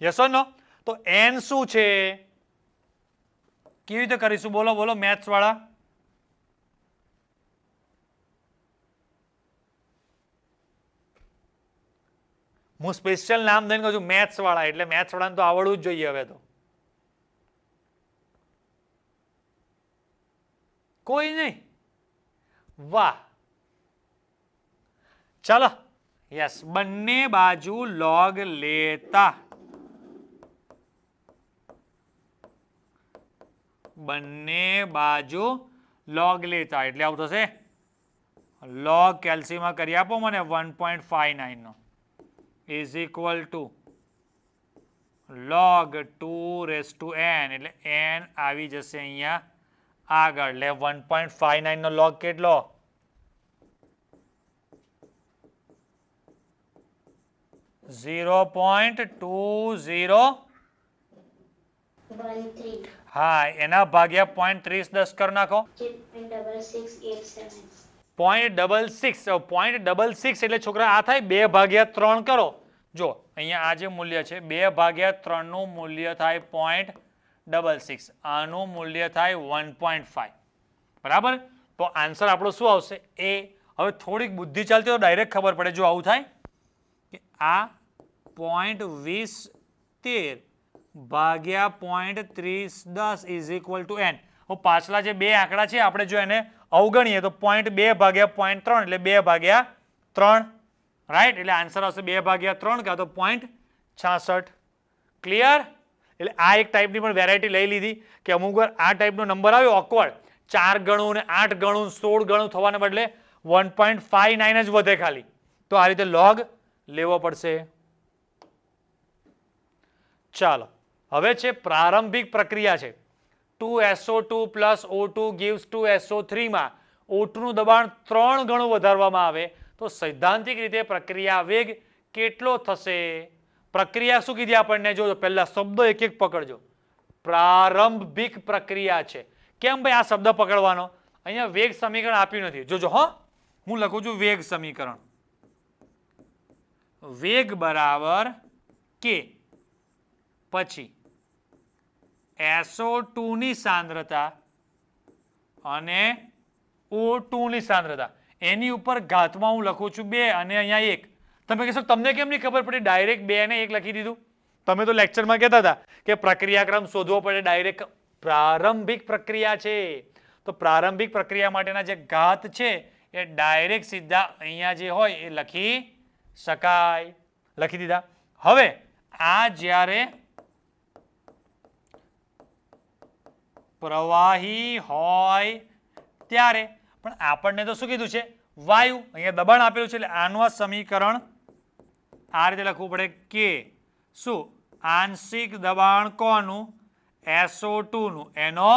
Speaker 1: યસ ઓર નો? તો n શું છે? કેવી રીતે કરીશું? બોલો બોલો મેથ્સ વાળા. હું સ્પેશિયલ નામ દઈને કહું છું મેથ્સ વાળા, એટલે મેથ્સ વાળાને તો આવડવું જ જોઈએ હવે તો. કોઈ નહીં? વાહ, ચાલો. યસ, બંને બાજુ લોગ લેતા એટલે આવું થશે. લોગ કેલ્સીમાં કરી આપો મને 1.59 નો is equal to log 2⁻n એટલે n આવી જશે અહીંયા આગળ. એટલે 1.59 નો log કેટલો? 0.2013. હા, એના ભાગ્યા 0.30 કરી નાખો. 0.66 એટલે છોકરા આ થાય 2/3 કરો. જો અહીંયા આ જે મૂલ્ય છે 2/3 નું મૂલ્ય થાય 0.66, આનું મૂલ્ય થાય 1.5 બરાબર. તો આન્સર આપણો શું આવશે? એ. હવે થોડીક બુદ્ધિ ચાલતી તો ડાયરેક્ટ ખબર પડે. જો આવું થાય કે આ 0.2013 ભાગ્યા 0.3010 ઇઝ ઇક્વલ ટુ n. હવે પાછલા જે બે આંકડા છે આપણે જો એને અવગણીએ તો 0.2/0.3 એટલે 2/3 રાઈટ. એટલે આન્સર આવશે 2/3 કાં તો 0.66. ક્લિયર? એટલે આ એક ટાઈપની પણ વેરાયટી લઈ લીધી કે અમુક વાર આ ટાઈપનો નંબર આવ્યો ઓકવર્ડ 4 ગણું ને 8 ગણું 16 ગણું થવાને બદલે 1.59 જ વધે ખાલી, તો આ રીતે લોગ લેવો પડશે. ચાલો હવે છે પ્રારંભિક પ્રક્રિયા છે. 2SO2 plus O2 gives 2SO3 માં O2 નું દબાણ 3 ગણું વધારવામાં આવે તો સૈદ્ધાંતિક રીતે પ્રક્રિયા વેગ કેટલો થશે? પ્રક્રિયા શું કીધી આપણને? જો પહેલા શબ્દો એક એક પકડજો. પ્રારંભિક પ્રક્રિયા છે. કેમ ભાઈ આ શબ્દ પકડવાનો? અહીંયા વેગ સમીકરણ આપ્યું નથી. જોજો હા, હું લખું છું વેગ સમીકરણ. વેગ બરાબર કે પછી SO2 ની સાંદ્રતા અને O2 ની સાંદ્રતા, એની ઉપર ઘાતમાં હું લખું છું 2 અને અહીંયા 1. તમે કહેશો તમને કેમ નહીં ખબર પડી? ડાયરેક્ટ 2 ને 1 લખી દીધું. તમે તો લેક્ચરમાં કહેતા હતા કે પ્રક્રિયાક્રમ શોધવો પડે. ડાયરેક્ટ પ્રારંભિક પ્રક્રિયા છે તો પ્રારંભિક પ્રક્રિયા માટેના જે ઘાત છે એ ડાયરેક્ટ સીધા અહીંયા જે હોય એ લખી શકાય. લખી દીધા. હવે આ જ્યારે પ્રવાહી હોય ત્યારે. પણ આપણને તો શું કીધું છે? વાયુ. અહીંયા દબાણ આપેલું છે એટલે આનું આ સમીકરણ આ રીતે લખવું પડે કે શું આંશિક દબાણ કોનું? SO2 નું એનો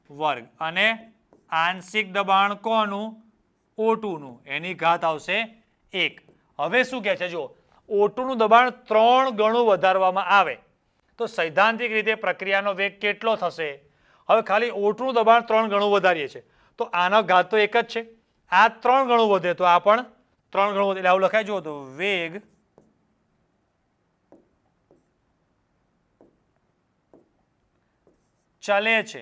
Speaker 1: વર્ગ અને આંશિક દબાણ કોનું? O2 નું એની ઘાત આવશે 1. હવે શું કહે છે? જો O2 નું દબાણ 3 ગણું વધારવામાં આવે તો સૈદ્ધાંતિક રીતે પ્રક્રિયાનો વેગ કેટલો થશે? હવે ખાલી O2 નું દબાણ 3 ગણું વધારીએ છીએ તો આનો ઘાત તો 1 જ છે. આ 3 ગણું વધે તો આ પણ 3 ગણું વધે એટલે આવું લખાય. જુઓ તો વેગ ચલે છે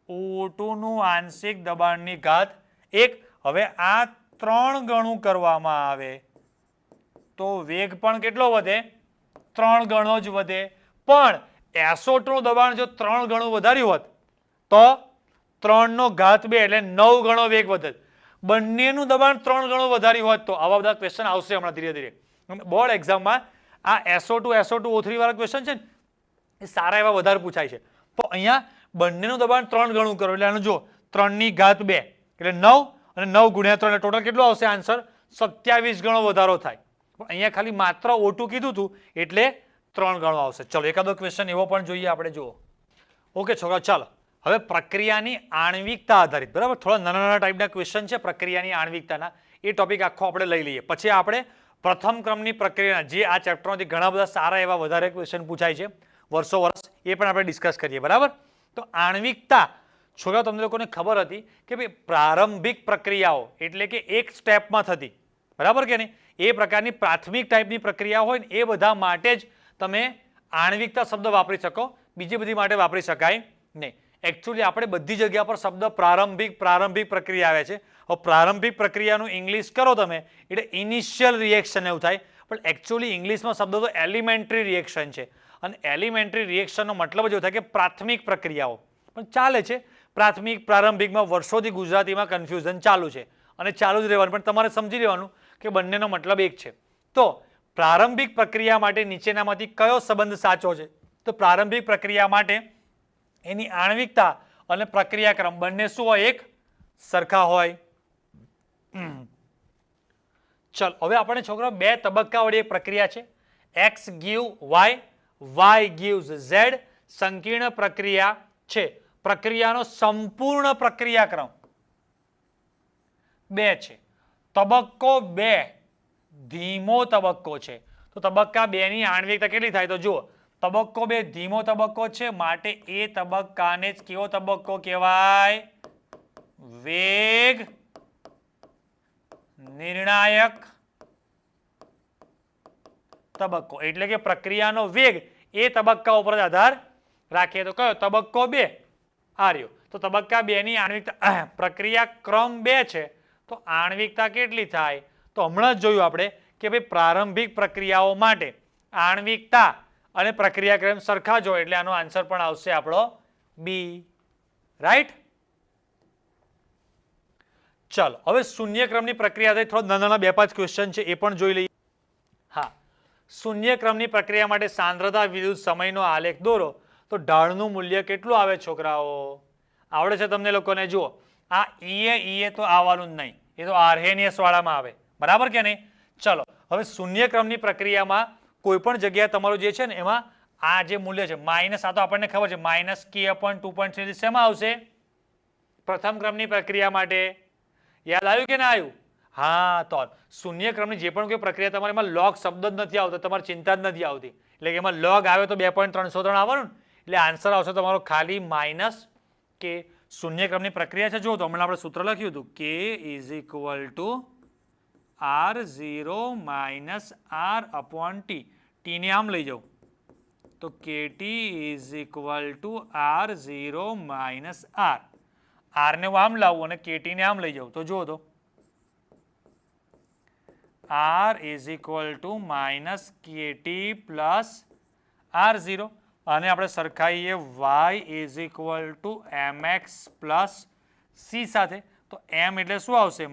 Speaker 1: O2 નું આંશિક દબાણની ઘાત 1. હવે આ 3 ગણું કરવામાં આવે તો વેગ પણ કેટલો વધે? 3 ગણો જ વધે. પણ SO2 નું દબાણ જો 3 ગણું વધાર્યું હોત તો 3 નો ઘાત 2 એટલે 9 ગણો વેગ વધે. બંનેનું દબાણ 3 ગણું વધાર્યું હોત તો આવા બધા ક્વેશ્ચન આવશે હમણાં ધીરે ધીરે બોર્ડ એક્ઝામમાં. આ SO2 O3 વાળા ક્વેશ્ચન છે ને એ સારા એવા વધારે પૂછાય છે. તો અહીંયા બંનેનું દબાણ 3 ગણું કરો એટલે આનું જો 3 ની ઘાત 2 એટલે 9 અને 9 ગુણ્યા 3 એટલે ટોટલ કેટલો આવશે આન્સર? 27 ગણો વધારો થાય. અહીંયા ખાલી માત્ર O2 કીધું હતું એટલે 3 ગણો આવશે. ચલો એકાદો ક્વેશ્ચન એવો પણ જોઈએ આપણે. જુઓ ઓકે છોકરા ચાલો હવે પ્રક્રિયાની આણ્વિકતા આધારિત બરાબર થોડા નાના ટાઈપના ક્વેશ્ચન છે પ્રક્રિયાની આણ્વિકતાના. એ ટોપિક આખો આપણે લઈ લઈએ. પછી આપણે પ્રથમ ક્રમની પ્રક્રિયાના જે આ ચેપ્ટરમાંથી ઘણા બધા સારા એવા વધારે ક્વેશ્ચન પૂછાય છે વર્ષો વર્ષ એ પણ આપણે ડિસ્કસ કરીએ બરાબર. તો આણ્વિકતા છોકરા તમને લોકોને ખબર હતી કે ભાઈ પ્રારંભિક પ્રક્રિયાઓ એટલે કે એક સ્ટેપમાં થતી બરાબર કે નહીં એ પ્રકારની પ્રાથમિક ટાઈપની પ્રક્રિયા હોય ને એ બધા માટે જ તમે આણ્વિકતા શબ્દ વાપરી શકો. બીજી બધી માટે વાપરી શકાય નહીં. એકચ્યુઅલી આપણે બધી જગ્યા પર શબ્દ પ્રારંભિક પ્રક્રિયા આવે છે. હવે પ્રારંભિક પ્રક્રિયાનું ઇંગ્લિશ કરો તમે એટલે ઇનિશિયલ રિએક્શન એવું થાય. પણ એકચ્યુઅલી ઇંગ્લિશમાં શબ્દ તો એલિમેન્ટરી રિએક્શન છે અને એલિમેન્ટરી રિએક્શનનો મતલબ જ એવું થાય કે પ્રાથમિક પ્રક્રિયાઓ. પણ ચાલે છે પ્રારંભિકમાં વર્ષોથી ગુજરાતીમાં કન્ફ્યુઝન ચાલુ છે અને ચાલુ જ રહેવાનું. પણ તમારે સમજી લેવાનું કે બંનેનો મતલબ એક છે. તો પ્રારંભિક પ્રક્રિયા માટે નીચેનામાંથી કયો સંબંધ સાચો છે? તો પ્રારંભિક પ્રક્રિયા માટે એની આણ્વિકતા અને પ્રક્રિયાક્રમ બંને શું હોય? એક સરખા હોય. ચલ હવે આપણે છોકરા 2 તબક્કાવાળી એક પ્રક્રિયા છે. X give Y, Y gives Z સંકીર્ણ પ્રક્રિયા છે. પ્રક્રિયાનો સંપૂર્ણ પ્રક્રિયાક્રમ 2 છે. તબક્કો 2 ધીમો તબક્કો છે. તો તબક્કા 2 ની આણ્વિકતા કેટલી થાય? તો જુઓ તબક્કો 2 ધીમો તબક્કો છે માટે એ તબક્કાને જ કેવો તબક્કો કહેવાય? વેગ નિર્ણાયક તબક્કો. એટલે કે પ્રક્રિયાનો વેગ એ તબક્કા ઉપર આધાર રાખીએ તો કયો? તબક્કો 2 આ રહ્યો. તો તબક્કા 2 ની આણ્વિકતા પ્રક્રિયા ક્રમ 2 છે તો આણ્વિકતા કેટલી થાય? તો હમણાં જ જોયું આપણે કે ભાઈ પ્રારંભિક પ્રક્રિયાઓ માટે આણ્વિકતા અને પ્રક્રિયાક્રમ સરખા જ હોય એટલે આનો આન્સર પણ આવશે આપણો બી. રાઈટ. ચાલો હવે શૂન્ય ક્રમની પ્રક્રિયા થોડા નાના 2-5 ક્વેશ્ચન છે એ પણ જોઈ લઈએ. હા શૂન્ય ક્રમની પ્રક્રિયા માટે સાંદ્રતા વિરુદ્ધ સમયનો આલેખ દોરો તો ઢાળનું મૂલ્ય કેટલું આવે છોકરાઓ? આવડે છે તમને લોકોને? જુઓ આ ઈએ તો આવવાનું જ નહીં, એ તો આર્હેનિયસ વાળામાં આવે બરાબર કે નહીં? ચલો હવે શૂન્ય ક્રમની પ્રક્રિયામાં કોઈ પણ જગ્યાએ તમારું જે છે ને એમાં આ જે મૂલ્ય છે માઇનસ, આ તો આપણને ખબર છે -k/2.3 શેમાં આવશે? પ્રથમ ક્રમની પ્રક્રિયા માટે. યાદ આવ્યું કે ના આવ્યું? હા તો શૂન્ય ક્રમની જે પણ કોઈ પ્રક્રિયા તમારે એમાં લોગ શબ્દ જ નથી આવતો, તમારે ચિંતા જ નથી આવતી. એટલે કે એમાં લોગ આવે તો 2.303 આવવાનું એટલે આન્સર આવશે તમારો ખાલી -k. શૂન્ય ક્રમની પ્રક્રિયા છે. જો તો હમણાં આપણે સૂત્ર લખ્યું હતું k R0 - R/T. t ને આમ લઈ જાઉં તો KT R0 - R. R ને આમ લાવું અને KT ને આમ લઈ જાઉં તો જુઓ તો R -KT + R0 અને આપણે સરખાઈએ Y mx + c સાથે તો m એટલે શું આવશે?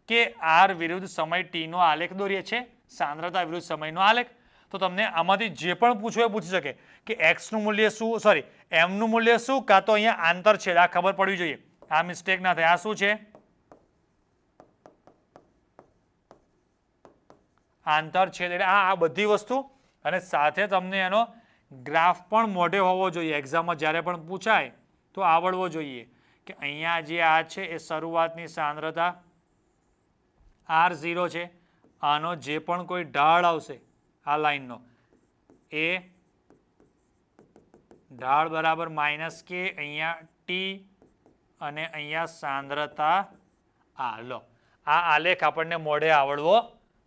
Speaker 1: -કે R વિરુદ્ધ સમય t નો આલેખ દોરીએ છે, સાંદ્રતા વિરુદ્ધ સમયનો આલેખ. તો તમને આમાંથી જે પણ પૂછવું એ પૂછી શકે કે એક્સનું મૂલ્ય શું, સોરી એમનું મૂલ્ય શું, કાં તો અહીંયા આંતરછેદ, આ ખબર પડવી જોઈએ, આ મિસ્ટેક ના થાય. આ શું છે? આંતરછેદ. એટલે આ બધી વસ્તુ, અને સાથે તમને એનો ગ્રાફ પણ મોઢે હોવો જોઈએ. એક્ઝામમાં જ્યારે પણ પૂછાય તો આવડવો જોઈએ કે અહીંયા જે આ છે એ શરૂઆતની સાંદ્રતા R0 છે. આનો જે પણ કોઈ ઢાળ આવશે આ લાઈનનો, એ ઢાળ બરાબર -k, અહીંયા T અને અહીંયા સાંદ્રતા આ. લો, આ આલેખ આપણને મોઢે આવડવો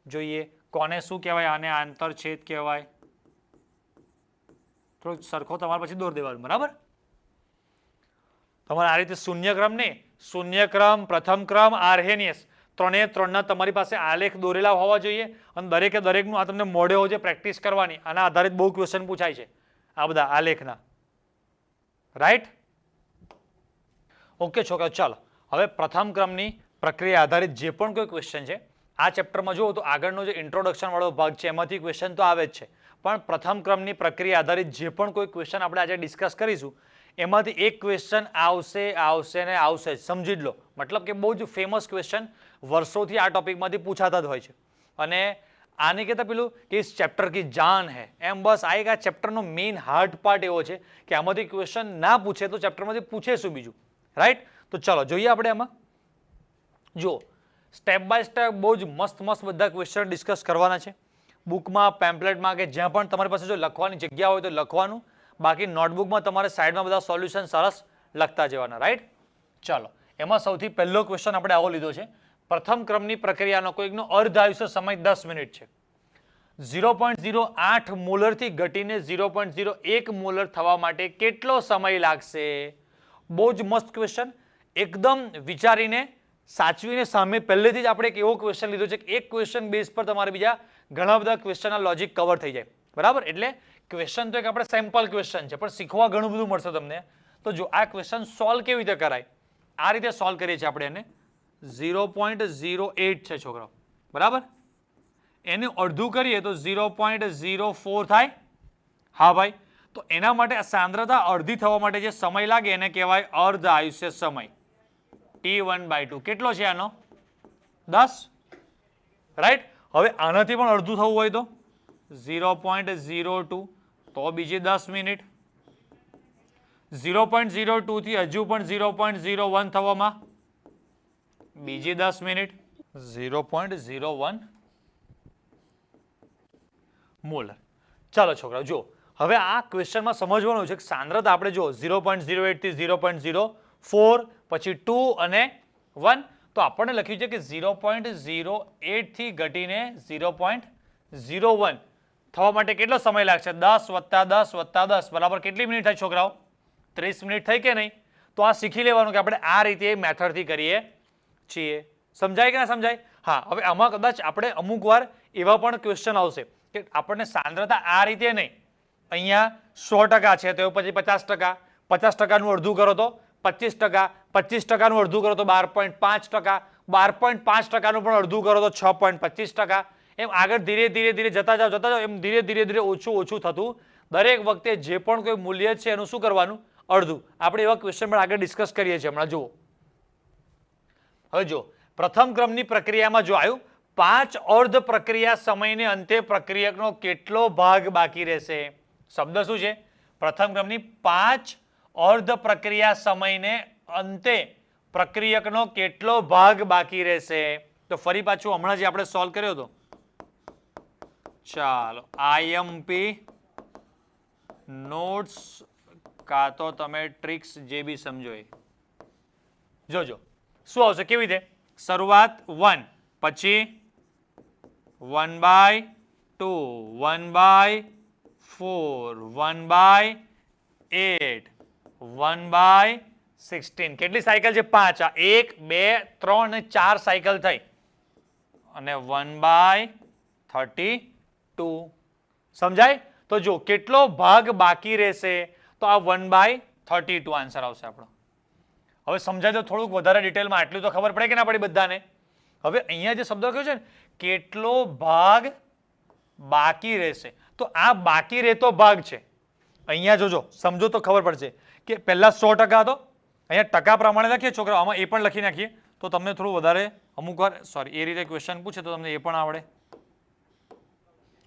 Speaker 1: જોઈએ. કોને શું કહેવાય? આને આંતરછેદ કહેવાય. થોડુંક સરખો તમારે પછી દોર દેવાનું, બરાબર? તમારે આ રીતે શૂન્યક્રમ ને શૂન્યક્રમ, પ્રથમ ક્રમ, આર્હેનિયસ ત્રણે ત્રણના તમારી પાસે આલેખ દોરેલા હોવા જોઈએ, અને દરેકે દરેકનું આ તમને મોઢે હોવું જોઈએ, પ્રેક્ટિસ કરવાની. આના આધારિત બહુ ક્વેશ્ચન પૂછાય છે આ બધા આલેખના. રાઈટ? ઓકે છોકરાઓ, ચાલો હવે પ્રથમ ક્રમની પ્રક્રિયા આધારિત જે પણ કોઈ ક્વેશ્ચન છે આ ચેપ્ટરમાં જુઓ તો આગળનો જે ઇન્ટ્રોડક્શન વાળો ભાગ છે એમાંથી ક્વેશ્ચન તો આવે જ છે, પણ પ્રથમ ક્રમની પ્રક્રિયા આધારિત જે પણ કોઈ ક્વેશ્ચન આપણે આજે ડિસ્કસ કરીશું એમાંથી એક ક્વેશ્ચન આવશે ને આવશે જ, સમજી જ લો. મતલબ કે બહુ જ ફેમસ ક્વેશ્ચન વર્ષોથી આ ટોપિકમાંથી પૂછાતા જ હોય છે. અને આને કહેતા પેલું કે ઇસ ચેપ્ટર કી જાન હૈ, એમ બસ આ એક આ ચેપ્ટરનો મેઇન હાર્ડ પાર્ટ એવો છે કે આમાંથી ક્વેશ્ચન ના પૂછે તો ચેપ્ટરમાંથી પૂછે શું બીજું. રાઈટ? તો ચાલો જોઈએ આપણે એમાં. જુઓ, સ્ટેપ બાય સ્ટેપ બહુ જ મસ્ત બધા ક્વેશ્ચન ડિસ્કસ કરવાના છે. બુકમાં, પેમ્પલેટમાં કે જ્યાં પણ તમારી પાસે જો લખવાની જગ્યા હોય તો લખવાનું, બાકી નોટબુકમાં તમારે સાઈડમાં બધા સોલ્યુશન સરસ લખતા જવાના. રાઈટ? ચાલો, એમાં સૌથી પહેલો ક્વેશ્ચન આપણે આવો લીધો છે. પ્રથમ ક્રમની પ્રક્રિયાનો કોઈકનો અર્ધ આયુષ્ય સમય 10 મિનિટ છે. 0.08 મોલરથી ઘટીને 0.01 મોલર થવા માટે કેટલો સમય લાગશે? બહુ જ મસ્ત ક્વેશ્ચન, એકદમ વિચારીને સાચવીને સામે પહેલેથી જ આપણે એક એવો ક્વેશ્ચન લીધો છે કે એક ક્વેશ્ચન બેઝ પર તમારે બીજા ઘણા બધા ક્વેશ્ચનના લોજિક કવર થઈ જાય. બરાબર? એટલે ક્વેશ્ચન તો એક આપણે સેમ્પલ ક્વેશ્ચન છે, પણ શીખવા ઘણું બધું મળશે તમને. તો જો આ ક્વેશ્ચન સોલ્વ કેવી રીતે કરાય, આ રીતે સોલ્વ કરીએ છીએ આપણે એને. 0.08 છે છોકરાઓ, બરાબર? એને અડધું કરીએ તો 0.04 થાય. હા ભાઈ, તો એના માટે સાંદ્રતા અડધી થવા માટે જે સમય લાગે એને કહેવાય અર્ધ આયુષ્ય સમય, T1/2. કેટલો છે આનો? 10. રાઈટ? હવે આનાથી પણ અડધું થવું હોય તો 0.02, તો બીજી 10 મિનિટ. 0.02 થી હજુ પણ 0.01 થવામાં બીજી 10 મિનિટ. 0.01 મોલર. ચાલો છોકરાઓ, જો હવે આ ક્વેશ્ચનમાં સમજવાનું છે કે સાંદ્રતા આપણે જો 0.08 થી 0.04, પછી 2 અને 1, તો આપણને લખ્યું છે કે 0.08 થી ઘટીને 0.01 થવા માટે કેટલો સમય લાગશે? 10 + 10 + 10 બરાબર કેટલી મિનિટ થાય છોકરાઓ? 30 મિનિટ થઈ કે નહીં? તો આ શીખી લેવાનું કે આપણે આ રીતે મેથડથી કરીએ છીએ. સમજાય કે ના સમજાય? હા, હવે આમાં કદાચ આપણે અમુક વાર એવા પણ ક્વેશ્ચન આવશે કે આપણને સાંદ્રતા આ રીતે નહીં, અહીંયા 100% છે તો પછી 50%, 50%નું અડધું કરો તો 25%, 25%નું અડધું કરો તો 12.5%, 12.5%નું પણ અડધું કરો તો 6.25%. એમ આગળ ધીરે ધીરે જતા જાઓ એમ ધીરે ધીરે ઓછું થતું દરેક વખતે જે પણ કોઈ મૂલ્ય છે એનું શું કરવાનું? અડધું. આપણે એવા ક્વેશ્ચન પણ આગળ ડિસ્કસ કરીએ છીએ હમણાં. જુઓ, હવે જો પ્રથમ ક્રમની પ્રક્રિયામાં જો આવ્યું 5 અર્ધ પ્રક્રિયા સમયને અંતે પ્રક્રિયકનો કેટલો ભાગ બાકી રહેશે? શબ્દ શું છે? પ્રથમ ક્રમની 5 અર્ધ પ્રક્રિયા સમયને અંતે પ્રક્રિયકનો કેટલો ભાગ બાકી રહેશે? તો ફરી પાછું હમણાં જે આપણે સોલ્વ કર્યો હતો, ચાલો IMP નોટ્સ કાં તો તમે ટ્રિક્સ જે બી સમજો એ જોજો શું આવશે. કેવી રીતે શરૂઆત? 1, પછી 1/2, 1/4, 1/8, 1/16. કેટલી સાયકલ છે? 5. આ 1, 2, 3 અને 4 સાયકલ થઈ અને 1/32. સમજાય? તો જો કેટલો ભાગ બાકી રહેશે? તો આ 1/32 આન્સર આવશે આપણો. હવે સમજાય તો થોડુંક વધારે ડિટેલમાં, આટલું તો ખબર પડે કે ના પડે બધાને? હવે અહીંયા જે શબ્દ લખ્યો છે ને, કેટલો ભાગ બાકી રહેશે, તો આ બાકી રહેતો ભાગ છે. અહીંયા જોજો, સમજો તો ખબર પડશે કે પહેલા 100% હતો, અહીંયા ટકા પ્રમાણે લખીએ છોકરાઓ, આમાં એ પણ લખી નાખીએ તો તમને થોડું વધારે અમુક વાર સોરી એ રીતે ક્વેશ્ચન પૂછે તો તમને એ પણ આવડે.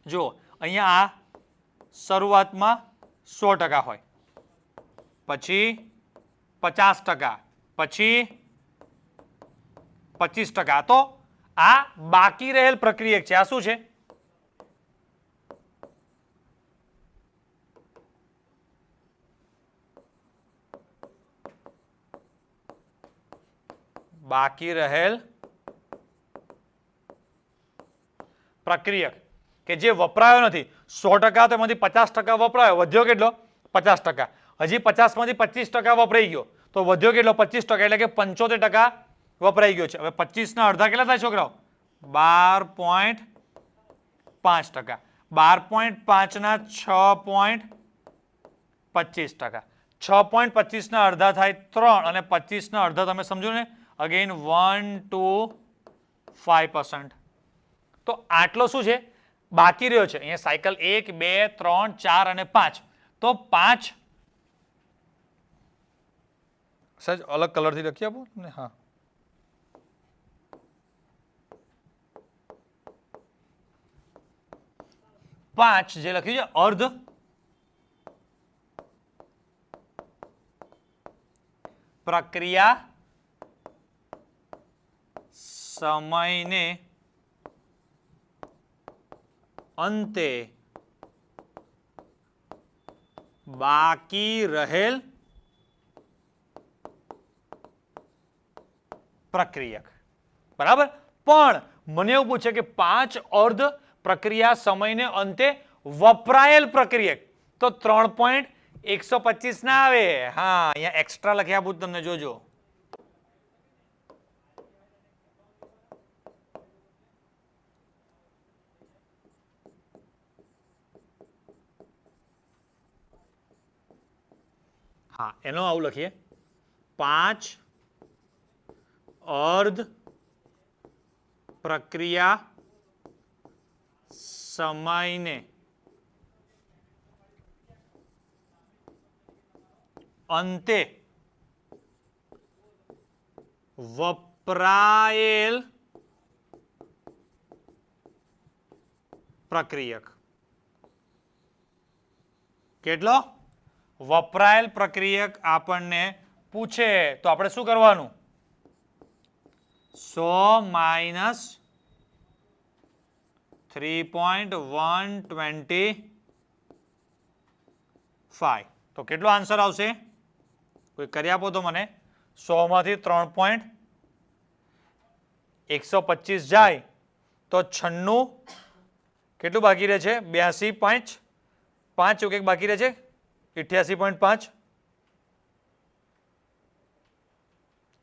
Speaker 1: જુઓ અહીંયા આ શરૂઆતમાં 100% હોય, પછી 50%, પછી 25%. તો આ બાકી રહેલ પ્રક્રિયક છે. આ શું છે? બાકી રહેલ પ્રક્રિયક કે જે વપરાયો નથી. 100% તો એમાંથી 50% વપરાયો, વધ્યો કેટલો? 50%. હજી 50 માંથી 25% વપરાઈ ગયો તો વધ્યો કેટલો? 25%, એટલે કે 75% વપરાઈ ગયો છે. હવે 25 ના અડધા કેટલા થાય છોકરાઓ? 12.5%. 12.5 ના 6.25%. 6.25 ના અડધા થાય 3 અને 25 ના અડધા તમે સમજો ને અગેન 1 to 5%. તો આટલો શું છે? બાકી રહ્યો છે. અહીંયા સાયકલ 1, 2, 3, 4 અને 5. તો 5 સજ અલગ કલરથી લખી આપો ને. હા, પાંચ જે લખ્યું છે અર્ધ પ્રક્રિયા સમયને અંતે બાકી રહેલ પ્રક્રિયક. બરાબર. પણ મને એવું પૂછે કે 5 અર્ધ પ્રક્રિયા સમયને અંતે વપરાયેલ પ્રક્રિયક, તો 3.125 ના આવે. હા, અહીંયા એક્સ્ટ્રા લખ્યા આપું તમને, જોજો. હા, એનો આવું લખીએ 5 અર્ધ પ્રક્રિયા સમયને અંતે વપરાયેલ પ્રક્રિયક. કેટલો? વપરાયેલ પ્રક્રિયક આપણને પૂછે તો આપણે શું કરવાનું? 100 માઇનસ 3.125. તો કેટલો આન્સર આવશે? કોઈ કરી આપો તો મને. 100 માંથી 3.125 જાય તો 96. કેટલું બાકી રહે છે? 82.5 એવું કંઈક બાકી રહે છે. 88.5.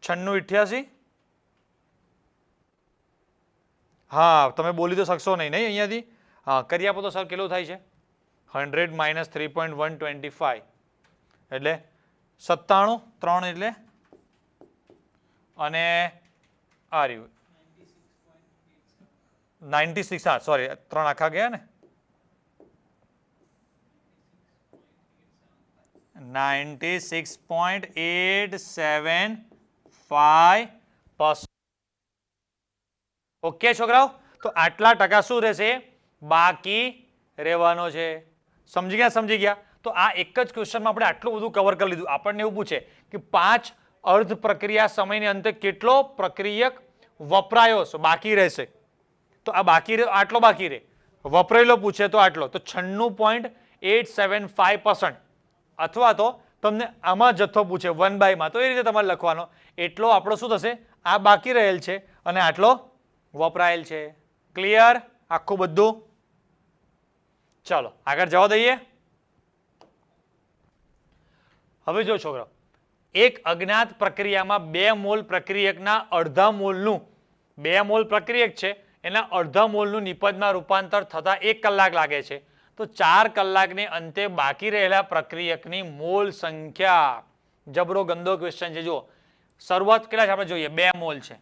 Speaker 1: 96, 88. હા, તમે બોલી તો શકશો નહીં અહીંયાથી. હા, કરી આપો તો સર કેટલું થાય છે? 100 માઇનસ 3.125 એટલે 97. 3 એટલે અને આ રહ્યું 96. હા સોરી, 3 આખા ગયા ને. 96.875%. ઓકે છોકરાઓ, તો આટલા ટકા શું રહેશે? બાકી રહેવાનો છે. સમજી ગયા? સમજી ગયા? તો આ એક જ ક્વેશ્ચનમાં આપણે આટલું બધું કવર કરી લીધું. આપણને એવું પૂછે કે 5 અર્ધ પ્રક્રિયા સમયને અંતે કેટલો પ્રક્રિયક વપરાયો છે બાકી રહેશે. તો આ બાકી રહે, આટલો બાકી રહે. વપરાયેલો પૂછે તો આટલો, તો 96.875%. અથવા તો તમને આમાં જથ્થો પૂછે 1/, તો એ રીતે તમારે લખવાનો. એટલો આપણો શું થશે? આ બાકી રહેલ છે અને આટલો વપરાયેલ છે. ક્લિયર આખું બધું? ચાલો આગળ જવા દઈએ. હવે જો છોકરાઓ, એક અજ્ઞાત પ્રક્રિયામાં 2 મોલ પ્રક્રિયકના અડધા મોલનું 2 મોલ પ્રક્રિયક છે એના અડધા મોલનું નિપજમાં રૂપાંતર થતા 1 કલાક લાગે છે. તો 4 કલાકને અંતે બાકી રહેલા પ્રક્રિયકની મોલ સંખ્યા. જબરો ગંદો ક્વેશ્ચન છે. જુઓ શરૂઆત કેટલા છે આપણે જોઈએ. 2 મોલ છે.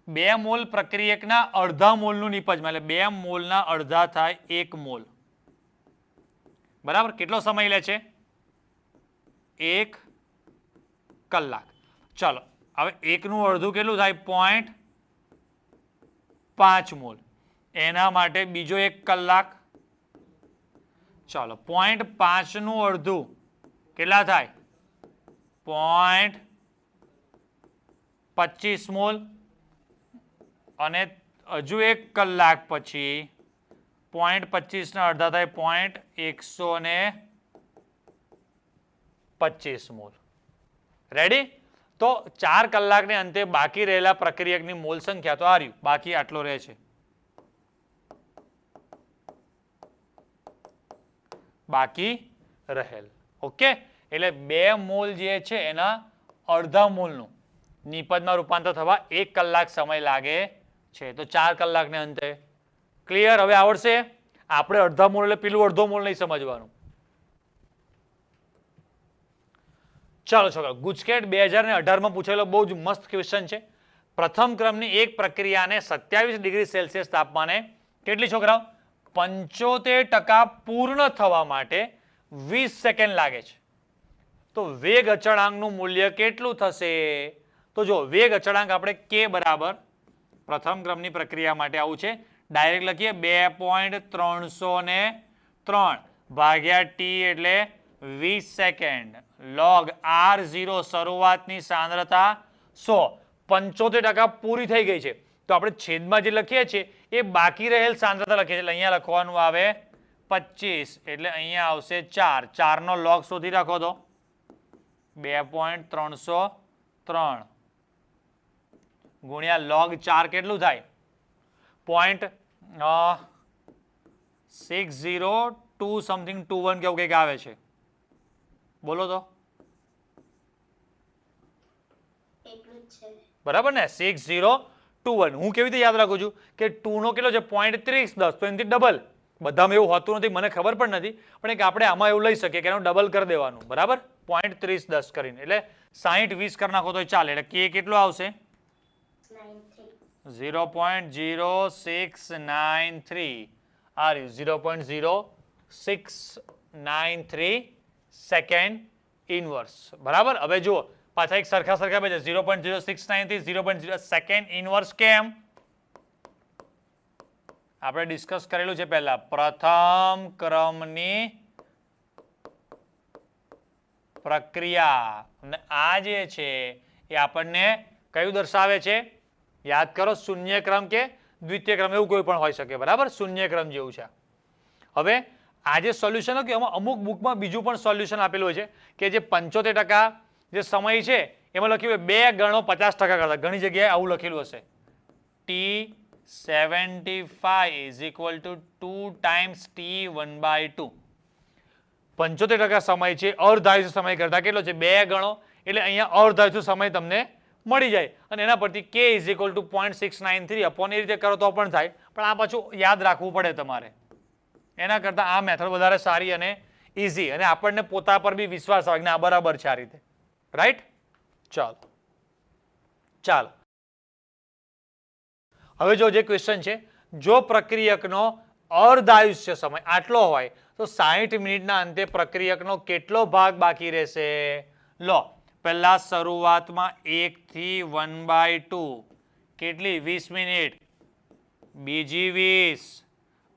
Speaker 1: 2 મોલ પ્રક્રિયકના અડધા મોલનું નિપજમાં, એટલે 2 મોલના અડધા થાય 1 મોલ. બરાબર, કેટલો સમય લે છે? 1 કલાક. ચાલો, હવે 1 નું અડધું કેટલું થાય? 0.5 મોલ. એના માટે બીજો 1 કલાક. ચાલો, 0.5 નું અડધું કેટલા થાય? 0.25 મોલ. અને હજુ 1 કલાક પછી 0.25 ના અડધા થાય 0.125 મોલ. રેડી? તો 4 કલાકને અંતે બાકી રહેલા પ્રક્રિયકની મોલ સંખ્યા તો આ રહ્યું, બાકી આટલો રહે છે. બાકી રહેલ. ઓકે, એટલે 2 મોલ જે છે એના અડધા મોલનું નિપજમાં રૂપાંતર થવા 1 કલાક સમય લાગે છે. તો 4 કલાકને અંતે. ક્લિયર? હવે આવડશે? આપણે અડધા મોલ એટલે પેલું અડધો મોલ નહીં સમજવાનું. ચાલો છોકરા, ગુજકેટ 2018માં પૂછેલો બહુ જ મસ્ત ક્વેશ્ચન છે. પ્રથમ ક્રમની એક પ્રક્રિયાને 27 ડિગ્રી સેલ્સિયસ તાપમાને કેટલી છોકરાઓ? 75% પૂર્ણ થવા માટે 20 સેકન્ડ લાગે છે. તો વેગ અચળાંકનું મૂલ્ય કેટલું થશે? તો જો વેગ અચળાંક આપણે k બરાબર પ્રથમ ક્રમની પ્રક્રિયા માટે આવું છે, ડાયરેક્ટ લખીએ 2.303 ભાગ્યા t એટલે 20 સેકન્ડ log r0 શરૂઆતની સાંદ્રતા 100. 75% પૂરી થઈ ગઈ છે, તો આપણે છેદમાં જે લખીએ છીએ એ બાકી રહેલ સાંદ્રતા લખીએ છીએ, એટલે અહીંયા લખવાનું આવે 25, એટલે અહીંયા આવશે 4. 4 નો log શોધી રાખો તો 2.303 ગુણ્યા log 4 કેટલું થાય? 0.6021 સમથિંગ 21 કેવું કંઈક આવે છે. બોલો તો. બરાબર ને? 6021. હું કેવી રીતે યાદ રાખું છું કે 2 નો કેટલો છે? 0.3010. તો એનાથી ડબલ. બધામાં એવું હોતું નથી, મને ખબર પણ નથી, પણ એક આપણે આમાં એવું લઈ શકીએ કે એનું ડબલ કરી દેવાનું. બરાબર? 0.3010 કરીને, એટલે 60-20 કરી નાખો તો ચાલે. એટલે કે કેટલો આવશે? 0.0693. આ રહ્યું 0.0693 સેકન્ડ ઇનવર્સ. બરાબર? હવે જુઓ પાછા એક સરખા બે 0.0693 0.0 સેકન્ડ ઇનવર્સ. કેમ? આપણે ડિસ્કસ કરેલું છે પહેલા, પ્રથમ ક્રમની પ્રક્રિયા. અને આ જે છે એ આપણને કયું દર્શાવે છે? યાદ કરો, શૂન્ય ક્રમ કે દ્વિતીય ક્રમ એવું કોઈ પણ હોઈ શકે. બરાબર? શૂન્ય ક્રમ જેવું છે. હવે આ જે સોલ્યુશન કે અમુક બુકમાં બીજું પણ સોલ્યુશન આપેલું હોય છે કે જે 75% જે સમય છે એમાં લખ્યું હોય 2 ગણો 50% કરતા. ઘણી જગ્યાએ આવું લખેલું હશે, T75 is equal to 2 times T1/2. 75% સમય છે અર્ધાયુષ્ય સમય કરતા કેટલો છે? 2 ગણો. એટલે અહીંયા અર્ધાયુષ્ય સમય તમને મળી જાય. અને એના પરથી k is equal to 0.693 upon એ રીતે કરો તો પણ થાય, પણ આ પાછું યાદ રાખવું પડે તમારે. એના કરતાં આ મેથડ વધારે સારી અને ઇઝી, અને આપણને પોતા પર બી વિશ્વાસ આવે કે આ બરાબર છે આ રીતે. રાઈટ? ચાલો હવે જો જે ક્વેશ્ચન છે, જો પ્રક્રિયકનો અર્ધાયુષ્ય સમય આટલો હોય તો 60 મિનિટના અંતે પ્રક્રિયકનો કેટલો ભાગ બાકી રહેશે? લો, પહેલા શરૂઆતમાં 1 થી 1/2 કેટલી? 20 મિનિટ. બીજી 20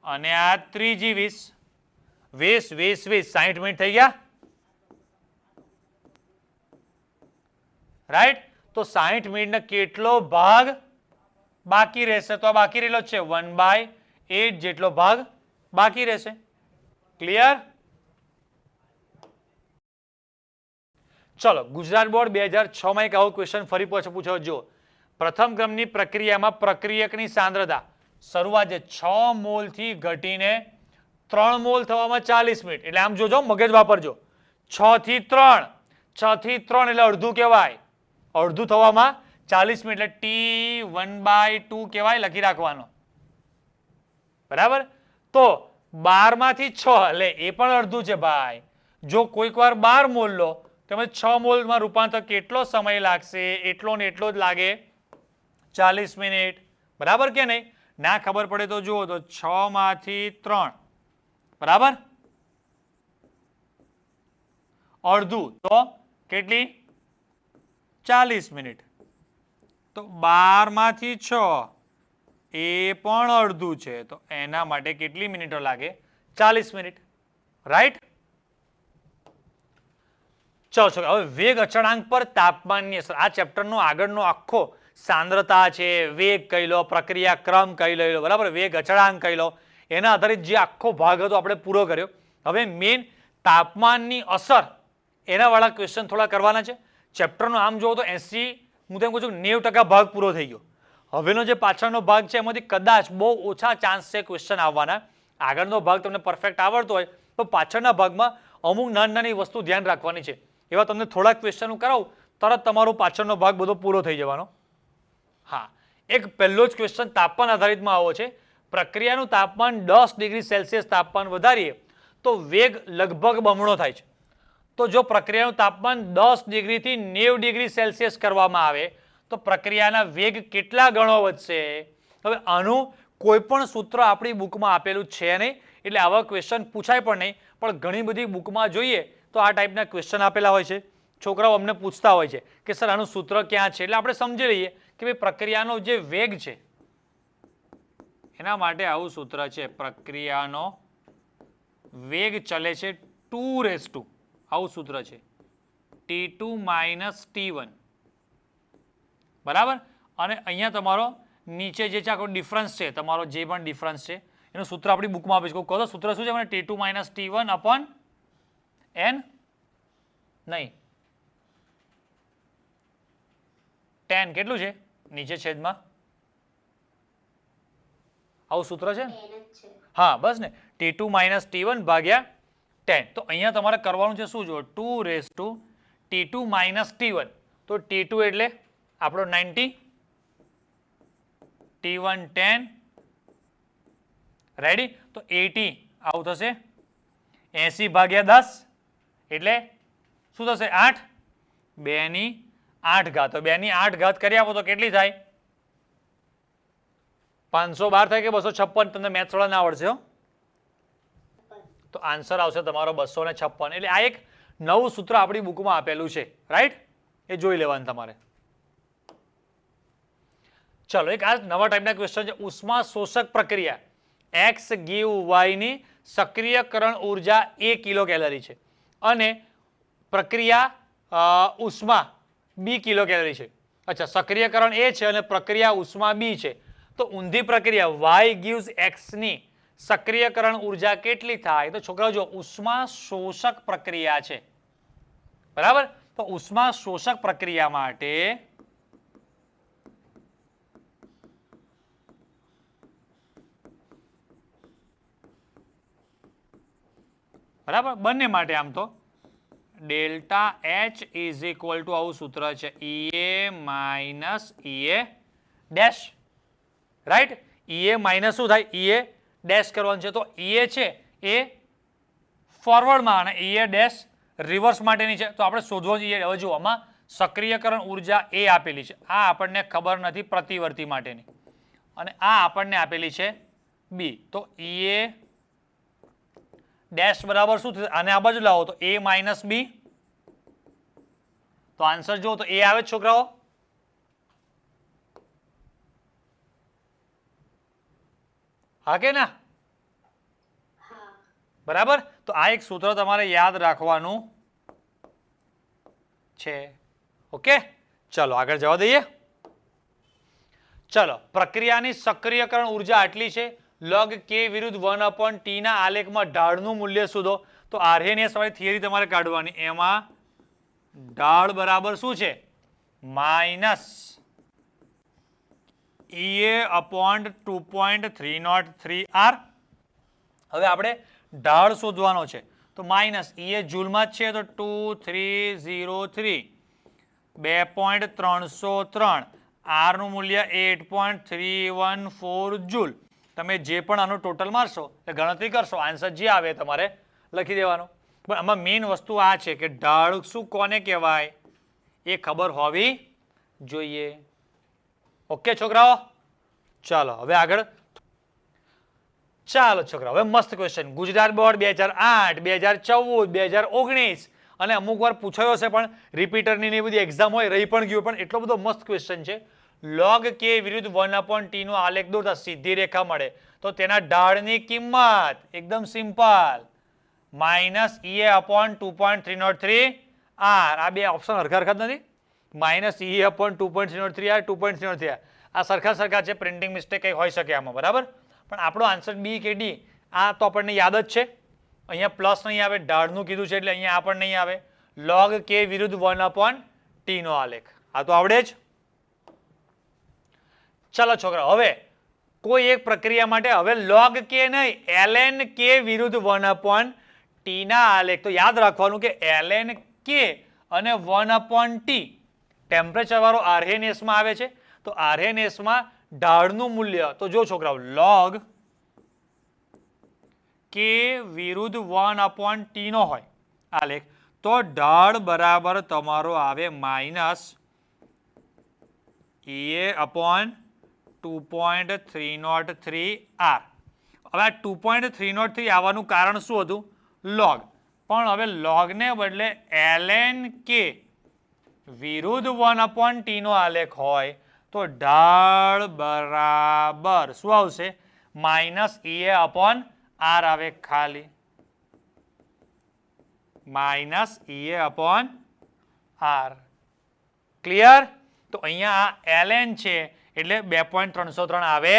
Speaker 1: અને આ ત્રીજી 20 60 મિનિટ થઈ ગયા. રાઈટ? તો 60 મિનિટનો કેટલો ભાગ બાકી રહેશે? તો આ બાકી રહેલો છે 1/8 જેટલો ભાગ બાકી રહેશે. ક્લિયર? ચલો, ગુજરાત બોર્ડ 2006માં એક આવો ક્વેશ્ચન ફરી પૂછ્યો. જો પ્રથમ ક્રમની પ્રક્રિયામાં પ્રક્રિયકની સાંદ્રતા શરૂઆત છે 6 મોલ થી ઘટીને 3 મોલ થવામાં 40 મિનિટ. એટલે આમ જોજો, મગજ વાપરજો. 6 થી 3 એટલે અડધું કહેવાય. અડધું થવામાં 40 મિનિટ એટલે T1/2 કહેવાય, લખી રાખવાનો. બરાબર? તો 12 માંથી 6 એટલે એ પણ અડધું છે ભાઈ. જો કોઈક વાર 12 મોલ લો તો 6 મોલમાં રૂપાંતર કેટલો સમય લાગશે? એટલો ને એટલો જ લાગે 40 મિનિટ, બરાબર કે નહીં? ના ખબર પડે તો જુઓ તો 6 માંથી 3, બરાબર, અડધું તો કેટલી? 40 મિનિટ. તો 12 માંથી 6 એ પણ અડધું છે, તો એના માટે કેટલી મિનિટો લાગે? 40 મિનિટ, રાઈટ? ચલો હવે વેગ અચળાંક પર તાપમાનની અસર. આ ચેપ્ટરનો આગળનો આખો સાંદ્રતા છે, વેગ કહી લો, પ્રક્રિયા ક્રમ કહી લો, બરાબર, વેગ અચળાંક કહી લો, એના આધારિત જે આખો ભાગ હતો આપણે પૂરો કર્યો. હવે મેઇન તાપમાનની અસર એના વાળા ક્વેશ્ચન થોડા કરવાના છે. ચેપ્ટરનો આમ જોવો તો 80, હું તેમ કહું છું 90% ભાગ પૂરો થઈ ગયો. હવેનો જે પાછળનો ભાગ છે એમાંથી કદાચ બહુ ઓછા ચાન્સ છે ક્વેશ્ચન આવવાના. આગળનો ભાગ તમને પરફેક્ટ આવડતો હોય તો પાછળના ભાગમાં અમુક નાની નાની વસ્તુ ધ્યાન રાખવાની છે. એવા તમને થોડા ક્વેશ્ચન કરાવું તરત તમારો પાછળનો ભાગ બધો પૂરો થઈ જવાનો. હા, એક પહેલો જ ક્વેશ્ચન તાપમાન આધારિતમાં આવો છે. પ્રક્રિયાનું તાપમાન 10 ડિગ્રી સેલ્સિયસ તાપમાન વધારીએ તો વેગ લગભગ બમણો થાય છે. તો જો પ્રક્રિયાનું તાપમાન 10 ડિગ્રીથી 90 ડિગ્રી સેલ્સિયસ કરવામાં આવે તો પ્રક્રિયાના વેગ કેટલા ગણો વધશે? હવે આનું કોઈ પણ સૂત્ર આપણી બુકમાં આપેલું છે નહીં, એટલે આવા ક્વેશ્ચન પૂછાય પણ નહીં. પણ ઘણી બધી બુકમાં જોઈએ તો આ ટાઈપના ક્વેશ્ચન આપેલા હોય છે. છોકરાઓ અમને પૂછતા હોય છે કે સર આનું સૂત્ર ક્યાં છે, એટલે આપણે સમજી લઈએ કે ભાઈ પ્રક્રિયાનો જે વેગ છે એના માટે આવું સૂત્ર છે. પ્રક્રિયાનો વેગ ચલે છે 2 આવું સૂત્ર છે, T2 - T1, બરાબર. અને અહીંયા તમારો નીચે જે છે આખો ડિફરન્સ છે, તમારો જે પણ ડિફરન્સ છે એનું સૂત્ર આપણી બુકમાં આપે છે. કહો સૂત્ર શું છે મને? T2 - T1 upon n, નહીં 10 કેટલું છે નીચે છેદમાં? આવું સૂત્ર છે ને? હા બસ ને, T2 - T1 ભાગ્યા 10. તો અહીંયા તમારે કરવાનું છે શું? જો 2 T2 - T1, તો T2 એટલે આપણો 90, T1 10, રેડી? તો 80 આવું થશે. 80 ભાગ્યા 10 એટલે શું થશે? 8. 2 ની 8 ઘાત. તો 2 ની 8 ઘાત કરી આપો તો કેટલી થાય? 512 થાય કે 256? તમને મેથ્સ થોડા ના આવડશે હો. તો આન્સર આવશે તમારો 256. એટલે આ એક નવું સૂત્ર આપણી બુકમાં આપેલું છે, રાઈટ? એ જોઈ લેવાનું તમારે. ચલો એક આ નવા ટાઈપના ક્વેશ્ચન છે. ઉષ્મા શોષક પ્રક્રિયા X ગીવ Y ની સક્રિયકરણ ઉર્જા 1 કિલો કેલરી છે અને પ્રક્રિયા ઉષ્મા B કિલો કેલરી છે. અચ્છા, સક્રિયકરણ A છે અને પ્રક્રિયા ઉષ્મા B છે. તો ઊંધી પ્રક્રિયા Y gives X ની સક્રિયકરણ ઉર્જા કેટલી થાય? તો છોકરાઓ જો ઉષ્મા શોષક પ્રક્રિયા છે, બરાબર. તો ઉષ્મા શોષક પ્રક્રિયા માટે બરાબર બંને માટે આમ તો delta H is equal to આવું સૂત્ર છે, EA minus EA dash, right? EA minus શું થાય? EA ડેશ કરવાનું છે. તો EA છે એ ફોરવર્ડમાં અને EA ડેશ રિવર્સ માટેની છે. તો આપણે શોધવાનું છે. હવે જુઓ આમાં સક્રિયકરણ ઉર્જા A આપેલી છે, આ આપણને ખબર નથી પ્રતિવર્તી માટેની, અને આ આપણને આપેલી છે B. તો EA ડેશ બરાબર શું થશે? આને આ બાજુ લાવો તો A માઇનસ B. તો આન્સર જુઓ તો A આવે છોકરાઓ. હા કે ના? બરાબર. તો આ એક સૂત્ર તમારે યાદ રાખવાનું છે. ઓકે, ચલો આગળ જવા દઈએ. ચલો, પ્રક્રિયાની સક્રિયકરણ ઉર્જા આટલી છે. log k વિરુદ્ધ 1/t ના આલેખમાં ઢાળનું મૂલ્ય શોધો. તો આર્હેનિયસ વાળી થિયરી તમારે કાઢવાની. એમાં ઢાળ બરાબર શું છે? Minus EA/2.303R. હવે આપણે ઢાળ શોધવાનો છે. તો માઇનસ EA જૂલમાં જ છે, તો 2303 2.303, R નું મૂલ્ય 8.314 જૂલ. તમે જે પણ આનું ટોટલ મારશો એટલે ગણતરી કરશો, આન્સર જે આવે તમારે લખી દેવાનો. પણ આમાં મેઇન વસ્તુ આ છે કે ઢાળ શું કોને કહેવાય એ ખબર હોવી જોઈએ. ઓકે છોકરાઓ, ચાલો હવે આગળ. ચાલો છોકરાઓ, હવે મસ્ત ક્વેશ્ચન. ગુજરાત બોર્ડ 2008, 2014, 2019 અને અમુક વાર પૂછાયો છે પણ રિપીટરની ને બધી એક્ઝામ હોય રહી પણ ગયું, પણ એટલો બધો મસ્ત ક્વેશ્ચન છે. log k વિરુદ્ધ 1/t નો આલેખ દોરતા સીધી રેખા મળે તો તેના ઢાળની કિંમત એકદમ સિમ્પલ -EA/2.303 r. આ બે ઓપ્શન હરખા નથી. -EA/2.303 r, 2.303 r. આ સરખા છે, પ્રિન્ટિંગ મિસ્ટેક કંઈ હોઈ શકે આમાં, બરાબર. પણ આપણો આન્સર બી કે ડી આ તો આપણને યાદ જ છે. અહીંયા પ્લસ નહીં આવે, ઢાળનું કીધું છે એટલે અહીંયા આ પણ નહીં આવે. log k વિરુદ્ધ 1/t નો આલેખ આ તો આવડે જ. ચાલો છોકરા, હવે કોઈ એક પ્રક્રિયા માટે હવે log k નહીં, ln k વિરુદ્ધ 1/t ના આલેખ. તો યાદ રાખવાનું કે ln k અને 1/t ટેમ્પરેચર વાળો RNS માં આવે છે. તો RNS માં ઢાળનું મૂલ્ય તો જો છોકરાઓ log k વિરુદ્ધ 1/t નો હોય આલેખ તો ઢાળ બરાબર તમારો આવે -EA/2.303 r. હવે આ 2.303 આવવાનું કારણ શું હતું? log. પણ હવે log ને બદલે ln k વિરુદ્ધ 1/t નો આલેખ હોય તો ઢાળ બરાબર શું આવશે? -EA/r આવે ખાલી. -EA/r. ક્લિયર? તો અહીંયા આ ln છે એટલે 2.303 આવે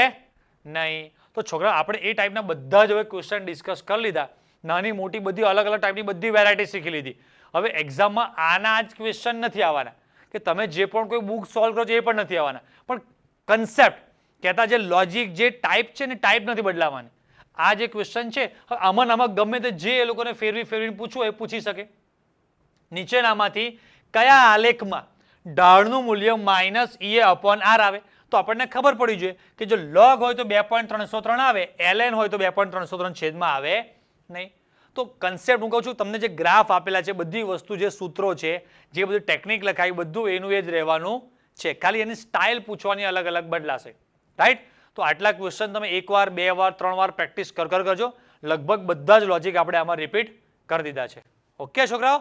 Speaker 1: નહીં. તો છોકરા આપણે એ ટાઈપના બધા જ હવે ક્વેશ્ચન ડિસ્કસ કરી લીધા. નાની મોટી બધી અલગ અલગ ટાઈપની બધી વેરાયટી શીખી લીધી. હવે એક્ઝામમાં આના જ ક્વેશ્ચન નથી આવવાના કે તમે જે પણ કોઈ બુક સોલ્વ કરો છો એ પણ નથી આવવાના, પણ કન્સેપ્ટ કહેતા જે લોજિક જે ટાઈપ છે ને ટાઈપ નથી બદલાવાની. આ જે ક્વેશ્ચન છે આમાં ગમે તે જે એ લોકોને ફેરવીને પૂછવું એ પૂછી શકે. નીચેનામાંથી કયા આલેખમાં ઢાળનું મૂલ્ય -EA/r આવે? તો આપણને ખબર પડી જોઈએ કે જો log હોય તો 2.303 આવે, ln હોય તો 2.303 છેદમાં આવે નહીં. તો કન્સેપ્ટ હું કહું છું તમને, જે ગ્રાફ આપેલા છે બધી વસ્તુ જે સૂત્રો છે જે બધું ટેકનિક લખાય બધું એનું એ જ રહેવાનું છે, ખાલી એની સ્ટાઇલ પૂછવાની અલગ અલગ બદલાશે. રાઈટ? તો આટલા ક્વેશ્ચન તમે 1 વાર 2 વાર 3 વાર પ્રેક્ટિસ કરજો. લગભગ બધા જ લોજિક આપણે આમાં રિપીટ કરી દીધા છે. ઓકે છોકરાઓ?